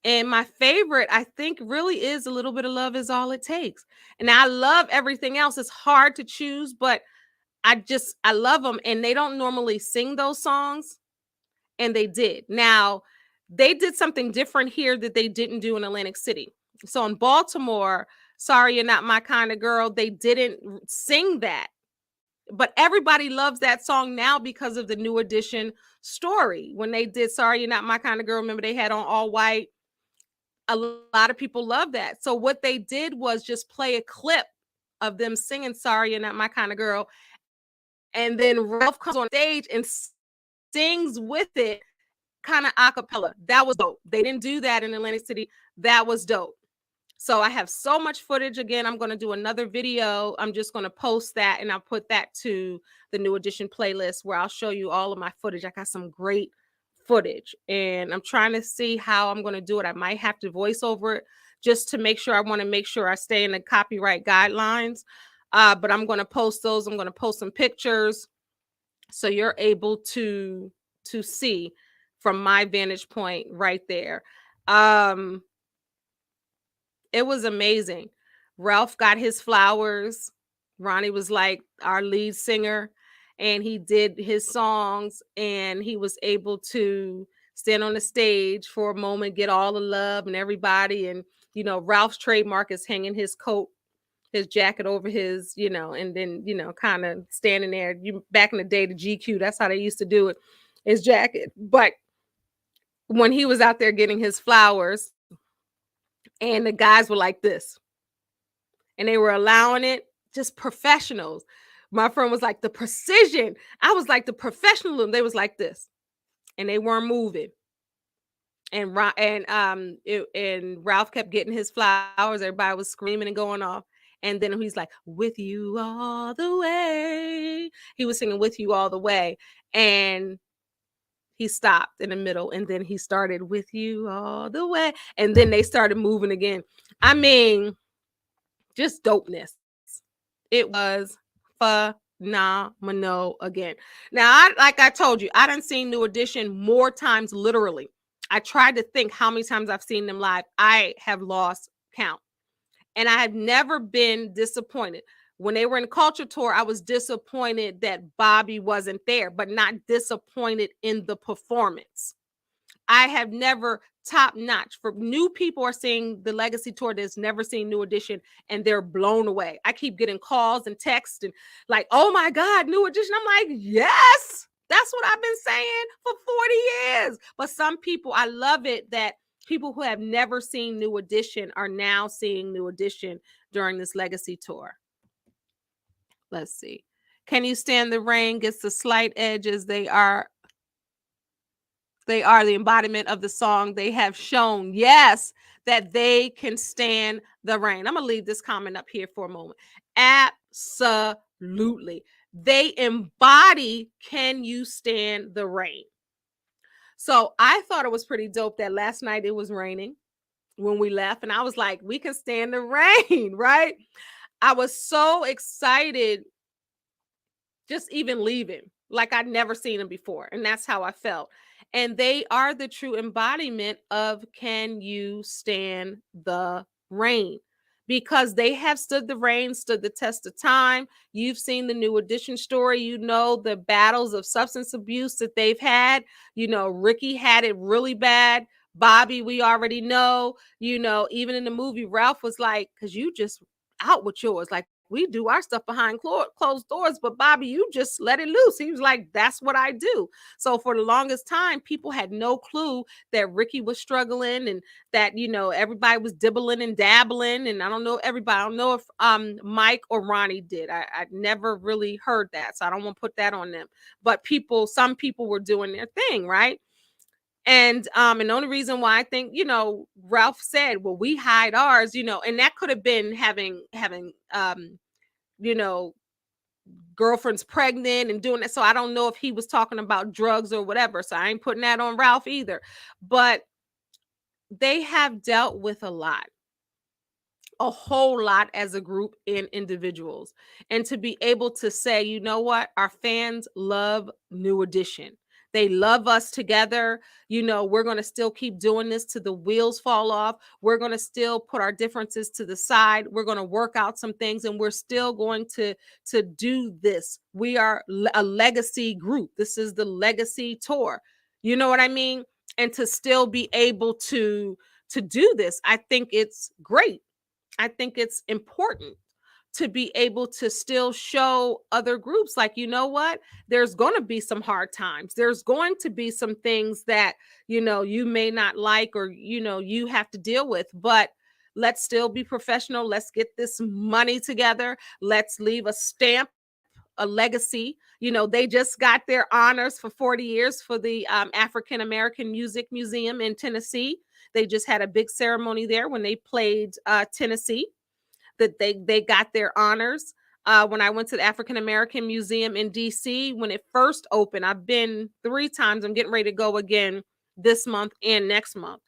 And my favorite, I think, really is A Little Bit of Love Is All It Takes. And I love everything else. It's hard to choose, but I love them. And they don't normally sing those songs, and they did. Now, they did something different here that they didn't do in Atlantic City. So in Baltimore, Sorry You're Not My Kind of Girl, they didn't sing that. But everybody loves that song now because of the New Edition story. When they did Sorry You're Not My Kind of Girl, remember they had on all white. A lot of people love that. So what they did was just play a clip of them singing Sorry You're Not My Kind of Girl. And then Ralph comes on stage and sings with it, kind of a cappella. That was dope. They didn't do that in Atlantic City. That was dope. So I have so much footage. Again, I'm going to do another video. I'm just going to post that, and I'll put that to the New Edition playlist where I'll show you all of my footage. I got some great footage, and I'm trying to see how I'm going to do it. I might have to voice over it just to make sure. I want to make sure I stay in the copyright guidelines. But I'm going to post those. I'm going to post some pictures so you're able to see from my vantage point right there. It was amazing. Ralph got his flowers. Ronnie was like our lead singer, and he did his songs, and he was able to stand on the stage for a moment, get all the love and everybody. And, Ralph's trademark is hanging his coat, his jacket over his, and then, kind of standing there. Back in the day, the GQ, that's how they used to do it, his jacket. But when he was out there getting his flowers, and the guys were like this, and they were allowing it, just professionals. My friend was like, the precision. I was like, the professionalism. They was like this, and they weren't moving. And Ralph kept getting his flowers. Everybody was screaming and going off. And then he's like, with you all the way. He was singing With You All the Way. And he stopped in the middle, and then he started With You All the Way. And then they started moving again. I mean, just dopeness. It was phenomenal again. Now, like I told you, I done seen New Edition more times, literally. I tried to think how many times I've seen them live. I have lost count. And I have never been disappointed. When they were in Culture Tour, I was disappointed that Bobby wasn't there, but not disappointed in the performance. I have never top notch. For new people are seeing the Legacy Tour that's never seen New Edition, and they're blown away. I keep getting calls and texts and like, oh my God, New Edition. I'm like, yes, that's what I've been saying for 40 years. But some people, I love it that people who have never seen New Edition are now seeing New Edition during this Legacy Tour. Let's see. Can You Stand the Rain gets the slight edges. They are the embodiment of the song. They have shown, yes, that they can stand the rain. I'm going to leave this comment up here for a moment. Absolutely. They embody Can You Stand the Rain. So I thought it was pretty dope that last night it was raining when we left. And I was like, we can stand the rain, right? I was so excited just even leaving. like I'd never seen them before. And that's how I felt. And they are the true embodiment of can you stand the rain? Because they have stood the rain, stood the test of time. You've seen the New Edition story. You know the battles of substance abuse that they've had. You know, Ricky had it really bad. Bobby, we already know. You know, even in the movie, Ralph was like, because you just out with yours. Like, we do our stuff behind closed doors, but Bobby, you just let it loose. He was like, that's what I do. So for the longest time, people had no clue that Ricky was struggling and that, you know, everybody was dibbling and dabbling. And I don't know everybody. I don't know if Mike or Ronnie did. I never really heard that. So I don't want to put that on them. But some people were doing their thing, right? And the only reason why I think, you know, Ralph said, well, we hide ours, you know, and that could have been having you know, girlfriend's pregnant and doing that. So I don't know if he was talking about drugs or whatever. So I ain't putting that on Ralph either. But they have dealt with a whole lot as a group and individuals. And to be able to say, you know what, our fans love New Edition. They love us together. You know, we're going to still keep doing this till the wheels fall off. We're going to still put our differences to the side. We're going to work out some things and we're still going to do this. We are a legacy group. This is the legacy tour. You know what I mean? And to still be able to do this, I think it's great. I think it's important to be able to still show other groups like, you know what, there's going to be some hard times. There's going to be some things that, you know, you may not like or, you know, you have to deal with, but let's still be professional. Let's get this money together. Let's leave a stamp, a legacy. You know, they just got their honors for 40 years for the African American Music Museum in Tennessee. They just had a big ceremony there when they played Tennessee, that they got their honors. When I went to the African American Museum in DC, when it first opened, I've been 3 times. I'm getting ready to go again this month and next month.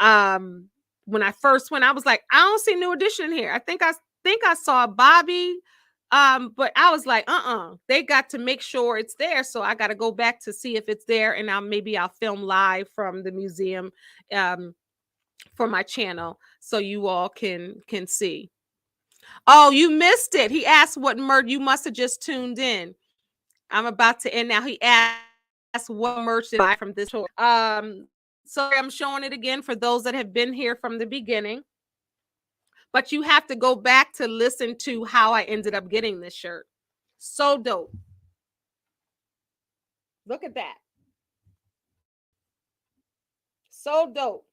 When I first went, I was like, I don't see New Edition here. I think I saw Bobby, but I was like, they got to make sure it's there. So I got to go back to see if it's there, and I'll film live from the museum for my channel so you all can see. Oh, you missed it. He asked what merch. You must have just tuned in. I'm about to end now. He asked what merch did I buy from this tour. So I'm showing it again for those that have been here from the beginning. But you have to go back to listen to how I ended up getting this shirt. So dope. Look at that. So dope.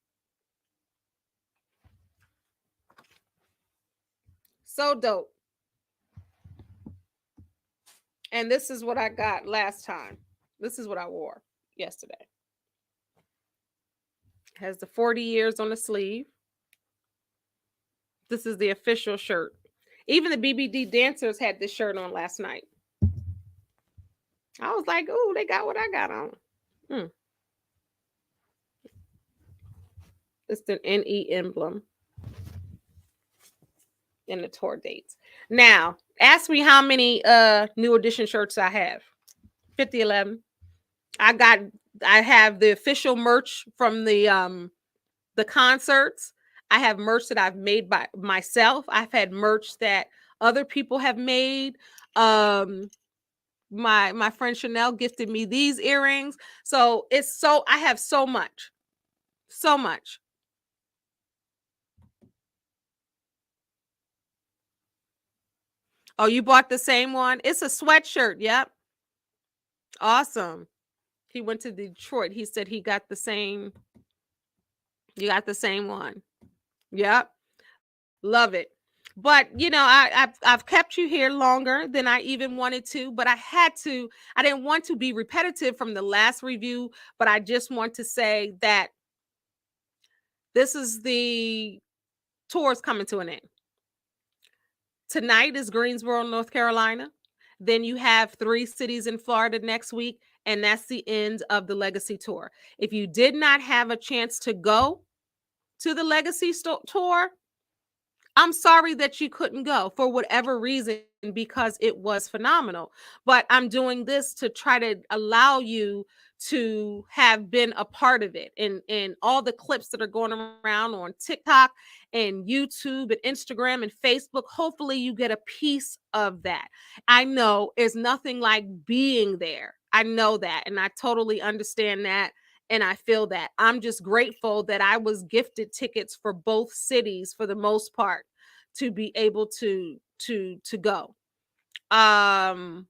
So dope. And this is what I got last time. This is what I wore yesterday. Has the 40 years on the sleeve. This is the official shirt. Even the BBD dancers had this shirt on last night. I was like, "Ooh, they got what I got on." It's the NE emblem and the tour dates. Now, ask me how many New Edition shirts I have. 5011. I have the official merch from the concerts. I have merch that I've made by myself. I've had merch that other people have made. My friend Chanel gifted me these earrings. So I have so much. So much. Oh, you bought the same one? It's a sweatshirt. Yep. Awesome. He went to Detroit. He said he got the same. You got the same one. Yep. Love it. But you know, I've kept you here longer than I even wanted to, but I had to. I didn't want to be repetitive from the last review, but I just want to say that this is the tour's coming to an end. Tonight is Greensboro, North Carolina. Then you have 3 cities in Florida next week, and that's the end of the Legacy Tour. If you did not have a chance to go to the Legacy Tour, I'm sorry that you couldn't go for whatever reason because it was phenomenal. But I'm doing this to try to allow you to have been a part of it. And all the clips that are going around on TikTok and YouTube and Instagram and Facebook, hopefully you get a piece of that. I know it's nothing like being there. I know that. And I totally understand that. And I feel that. I'm just grateful that I was gifted tickets for both cities for the most part to be able to go. Um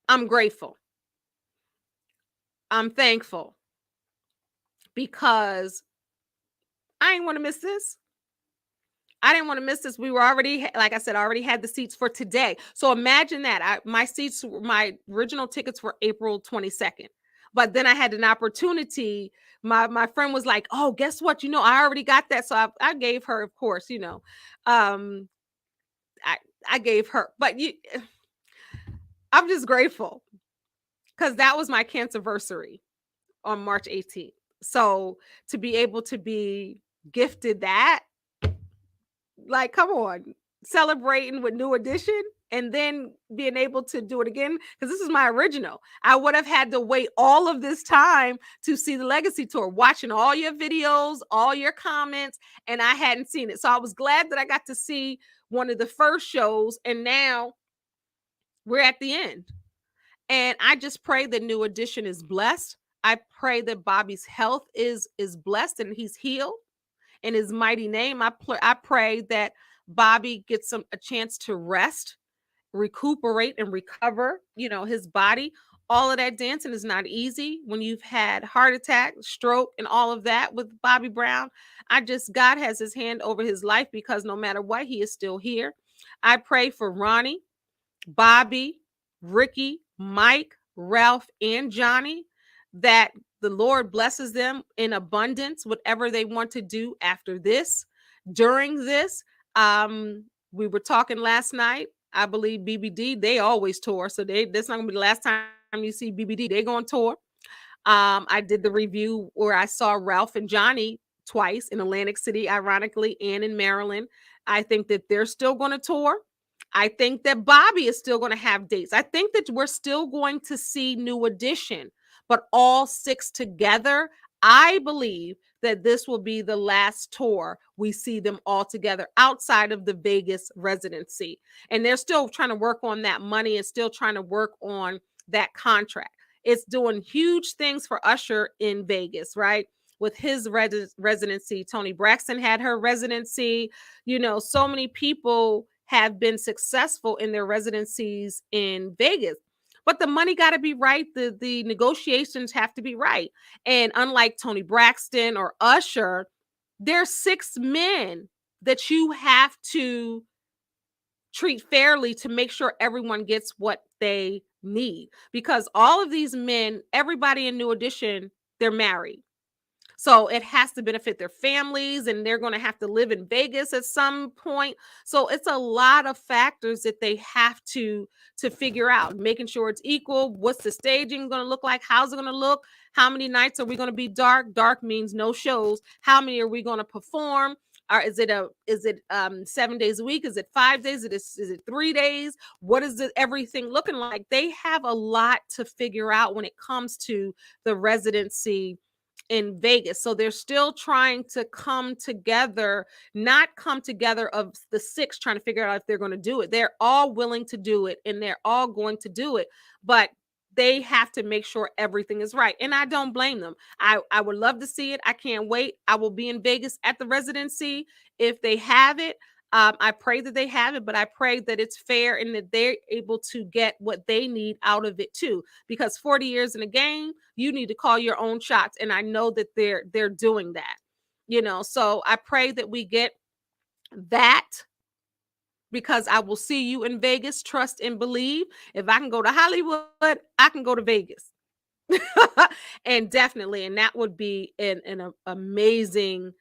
I'm grateful. I'm thankful because I didn't want to miss this. I didn't want to miss this. We were already, like I said, I already had the seats for today. So imagine that. My original tickets were April 22nd. But then I had an opportunity. My friend was like, "Oh, guess what? I already got that." So I gave her, of course, um, I I gave her. But I'm just grateful because that was my cancerversary on March 18th. So to be able to be gifted that, like, come on, celebrating with New Edition and then being able to do it again because this is my original. I would have had to wait all of this time to see the Legacy Tour, watching all your videos, all your comments, and I hadn't seen it. So I was glad that I got to see one of the first shows, and now we're at the end. And I just pray that New Edition is blessed. I pray that Bobby's health is blessed and he's healed in his mighty name. I pray that Bobby gets a chance to rest, recuperate, and recover, his body. All of that dancing is not easy when you've had heart attack, stroke, and all of that with Bobby Brown. God has his hand over his life because no matter what, he is still here. I pray for Ronnie, Bobby, Ricky, Mike, Ralph, and Johnny, that the Lord blesses them in abundance, whatever they want to do after this, during this. We were talking last night. I believe BBD, they always tour. So that's not gonna be the last time you see BBD. They're going to tour. I did the review where I saw Ralph and Johnny twice in Atlantic City, ironically, and in Maryland. I think that they're still going to tour. I think that Bobby is still going to have dates. I think that we're still going to see New Edition, but all six together. I believe that this will be the last tour we see them all together outside of the Vegas residency. And they're still trying to work on that money and still trying to work on that contract. It's doing huge things for Usher in Vegas, right? With his residency. Toni Braxton had her residency. So many people have been successful in their residencies in Vegas. But the money got to be right. The negotiations have to be right. And unlike Toni Braxton or Usher, there's six men that you have to treat fairly to make sure everyone gets what they need. Because all of these men, everybody in New Edition, they're married. So it has to benefit their families, and they're going to have to live in Vegas at some point. So it's a lot of factors that they have to figure out, making sure it's equal. What's the staging going to look like? How's it going to look? How many nights are we going to be dark? Dark means no shows. How many are we going to perform? Or is it 7 days a week? Is it 5 days? Is it 3 days? What is everything looking like? They have a lot to figure out when it comes to the residency in Vegas. So they're still trying to not come together of the six trying to figure out if they're going to do it. They're all willing to do it and they're all going to do it, but they have to make sure everything is right. And I don't blame them. I would love to see it. I can't wait. I will be in Vegas at the residency if they have it. I pray that they have it, but I pray that it's fair and that they're able to get what they need out of it too. Because 40 years in a game, you need to call your own shots, and I know that they're doing that. So I pray that we get that, because I will see you in Vegas. Trust and believe. If I can go to Hollywood, I can go to Vegas. And definitely, and that would be an amazing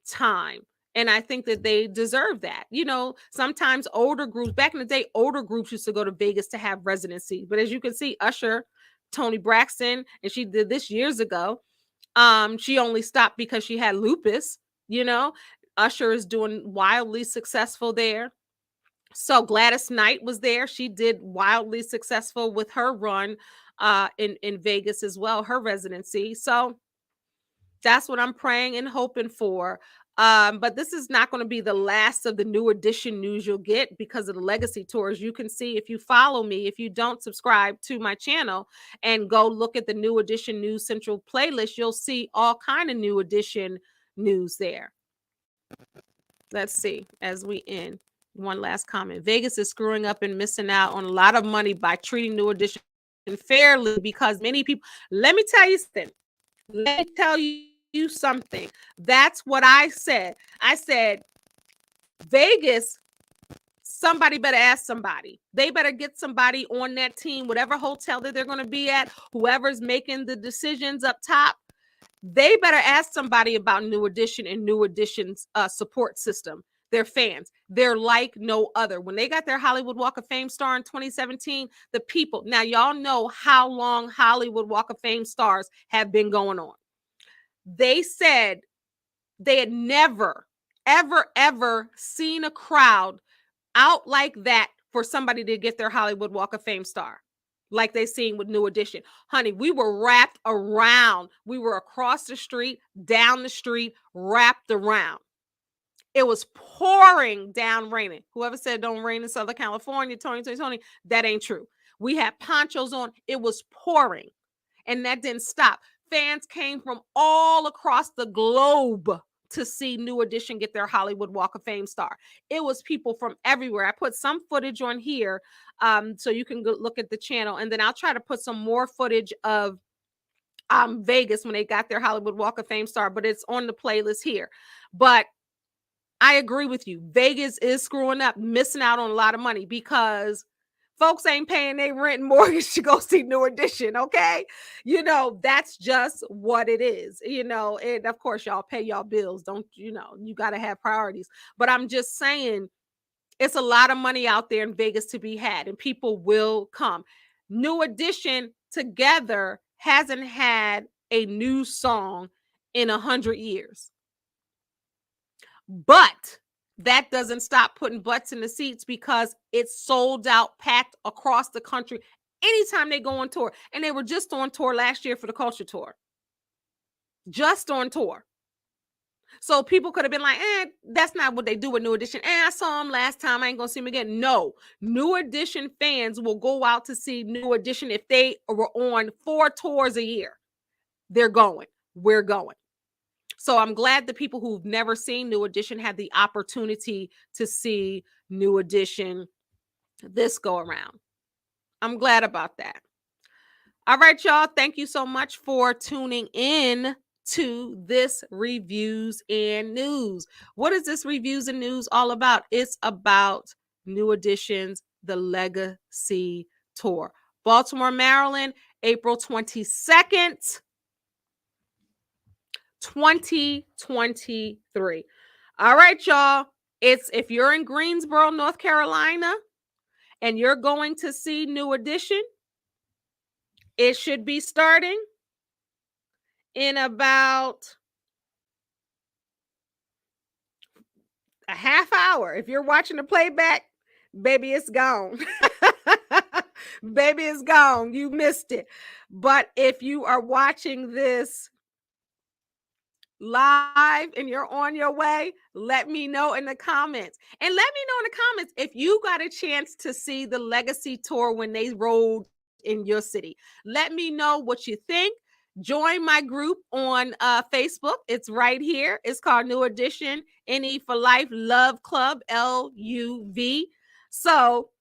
time. And I think that they deserve that. Sometimes older groups, back in the day, older groups used to go to Vegas to have residency. But as you can see, Usher, Toni Braxton, and she did this years ago. She only stopped because she had lupus, Usher is doing wildly successful there. So Gladys Knight was there. She did wildly successful with her run in Vegas as well, her residency. So that's what I'm praying and hoping for. But this is not going to be the last of the New Edition news you'll get because of the legacy tours. You can see if you follow me, if you don't subscribe to my channel and go look at the New Edition News Central playlist, you'll see all kind of New Edition news there. Let's see as we end. One last comment. Vegas is screwing up and missing out on a lot of money by treating New Edition fairly because many people, let me tell you something. Let me tell you something. That's what I said. I said, Vegas, somebody better ask somebody. They better get somebody on that team, whatever hotel that they're going to be at, whoever's making the decisions up top. They better ask somebody about New Edition and New Edition's support system. Their fans, they're like no other. When they got their Hollywood Walk of Fame star in 2017, the people, now y'all know how long Hollywood Walk of Fame stars have been going on. They said they had never, ever seen a crowd out like that for somebody to get their Hollywood Walk of Fame star, like they seen with New Edition. Honey, we were wrapped around. We were across the street, down the street, wrapped around. It was pouring down raining. Whoever said don't rain in Southern California, Tony, that ain't true. We had ponchos on. It was pouring, and that didn't stop. Fans came from all across the globe to see New Edition get their Hollywood Walk of Fame star. It was people from everywhere. I put some footage on here so you can go look at the channel, and then I'll try to put some more footage of Vegas when they got their Hollywood Walk of Fame star, but it's on the playlist here. But I agree with you. Vegas is screwing up, missing out on a lot of money because folks ain't paying their rent and mortgage to go see New Edition, okay? You know, that's just what it is, you know, and of course, y'all pay y'all bills. Don't, you know, you got to have priorities. But I'm just saying, it's a lot of money out there in Vegas to be had, and people will come. New Edition together hasn't had a new song in 100 years. But that doesn't stop putting butts in the seats because it's sold out, packed across the country anytime they go on tour. And they were just on tour last year for the Culture Tour. Just on tour. So people could have been like, that's not what they do with New Edition. I saw them last time. I ain't going to see them again. No. New Edition fans will go out to see New Edition if they were on 4 tours a year. They're going. We're going. So I'm glad the people who've never seen New Edition had the opportunity to see New Edition this go around. I'm glad about that. All right, y'all. Thank you so much for tuning in to this reviews and news. What is this reviews and news all about? It's about New Edition's The Legacy Tour. Baltimore, Maryland, April 22nd. 2023. All right, y'all. It's if you're in Greensboro, North Carolina, and you're going to see New Edition, it should be starting in about a half hour. If you're watching the playback, baby, it's gone. Baby, it's gone. You missed it. But if you are watching this live and you're on your way, let me know in the comments. And let me know in the comments if you got a chance to see the Legacy Tour when they rolled in your city. Let me know what you think. Join my group on Facebook. It's right here. It's called New Edition NE for Life Love Club, LUV. So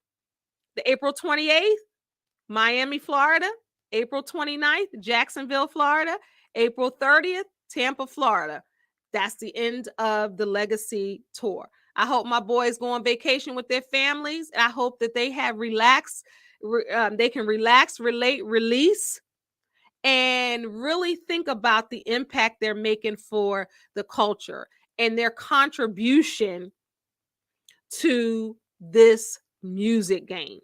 the April 28th, Miami, Florida. April 29th, Jacksonville, Florida. April 30th, Tampa, Florida. That's the end of the Legacy Tour. I hope my boys go on vacation with their families. I hope that they have they can relax, relate, release, and really think about the impact they're making for the culture and their contribution to this music game.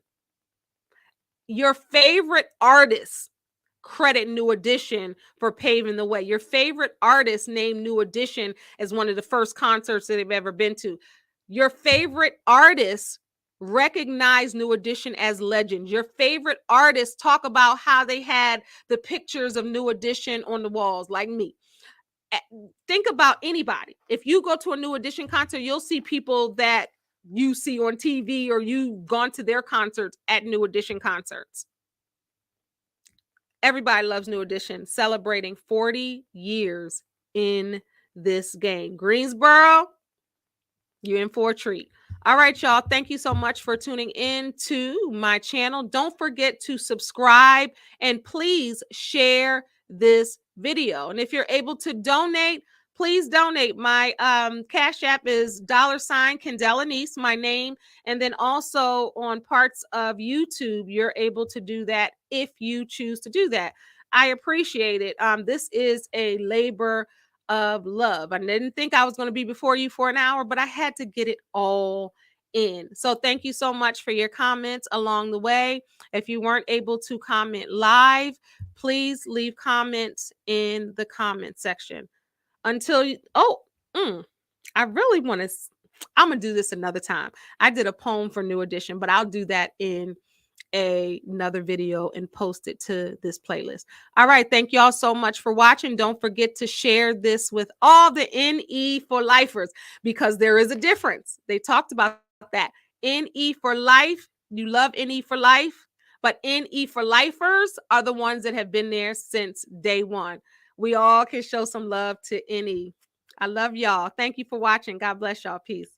Your favorite artists credit New Edition for paving the way. Your favorite artist named New Edition as one of the first concerts that they've ever been to. Your favorite artists recognize New Edition as legends. Your favorite artists talk about how they had the pictures of New Edition on the walls, like me. Think about anybody. If you go to a New Edition concert, you'll see people that you see on TV or you've gone to their concerts at New Edition concerts. Everybody loves New Edition, celebrating 40 years in this game. Greensboro, you're in for a treat. All right, y'all. Thank you so much for tuning in to my channel. Don't forget to subscribe and please share this video. And if you're able to donate, please donate. My Cash App is $Candelanice, my name. And then also on parts of YouTube, you're able to do that if you choose to do that. I appreciate it. This is a labor of love. I didn't think I was going to be before you for an hour, but I had to get it all in. So thank you so much for your comments along the way. If you weren't able to comment live, please leave comments in the comment section. Until you, I really want to, I'm going to do this another time. I did a poem for New Edition, but I'll do that in another video and post it to this playlist. All right. Thank y'all so much for watching. Don't forget to share this with all the NE for lifers because there is a difference. They talked about that. NE for life. You love NE for life, but NE for lifers are the ones that have been there since day one. We all can show some love to NE. I love y'all. Thank you for watching. God bless y'all. Peace.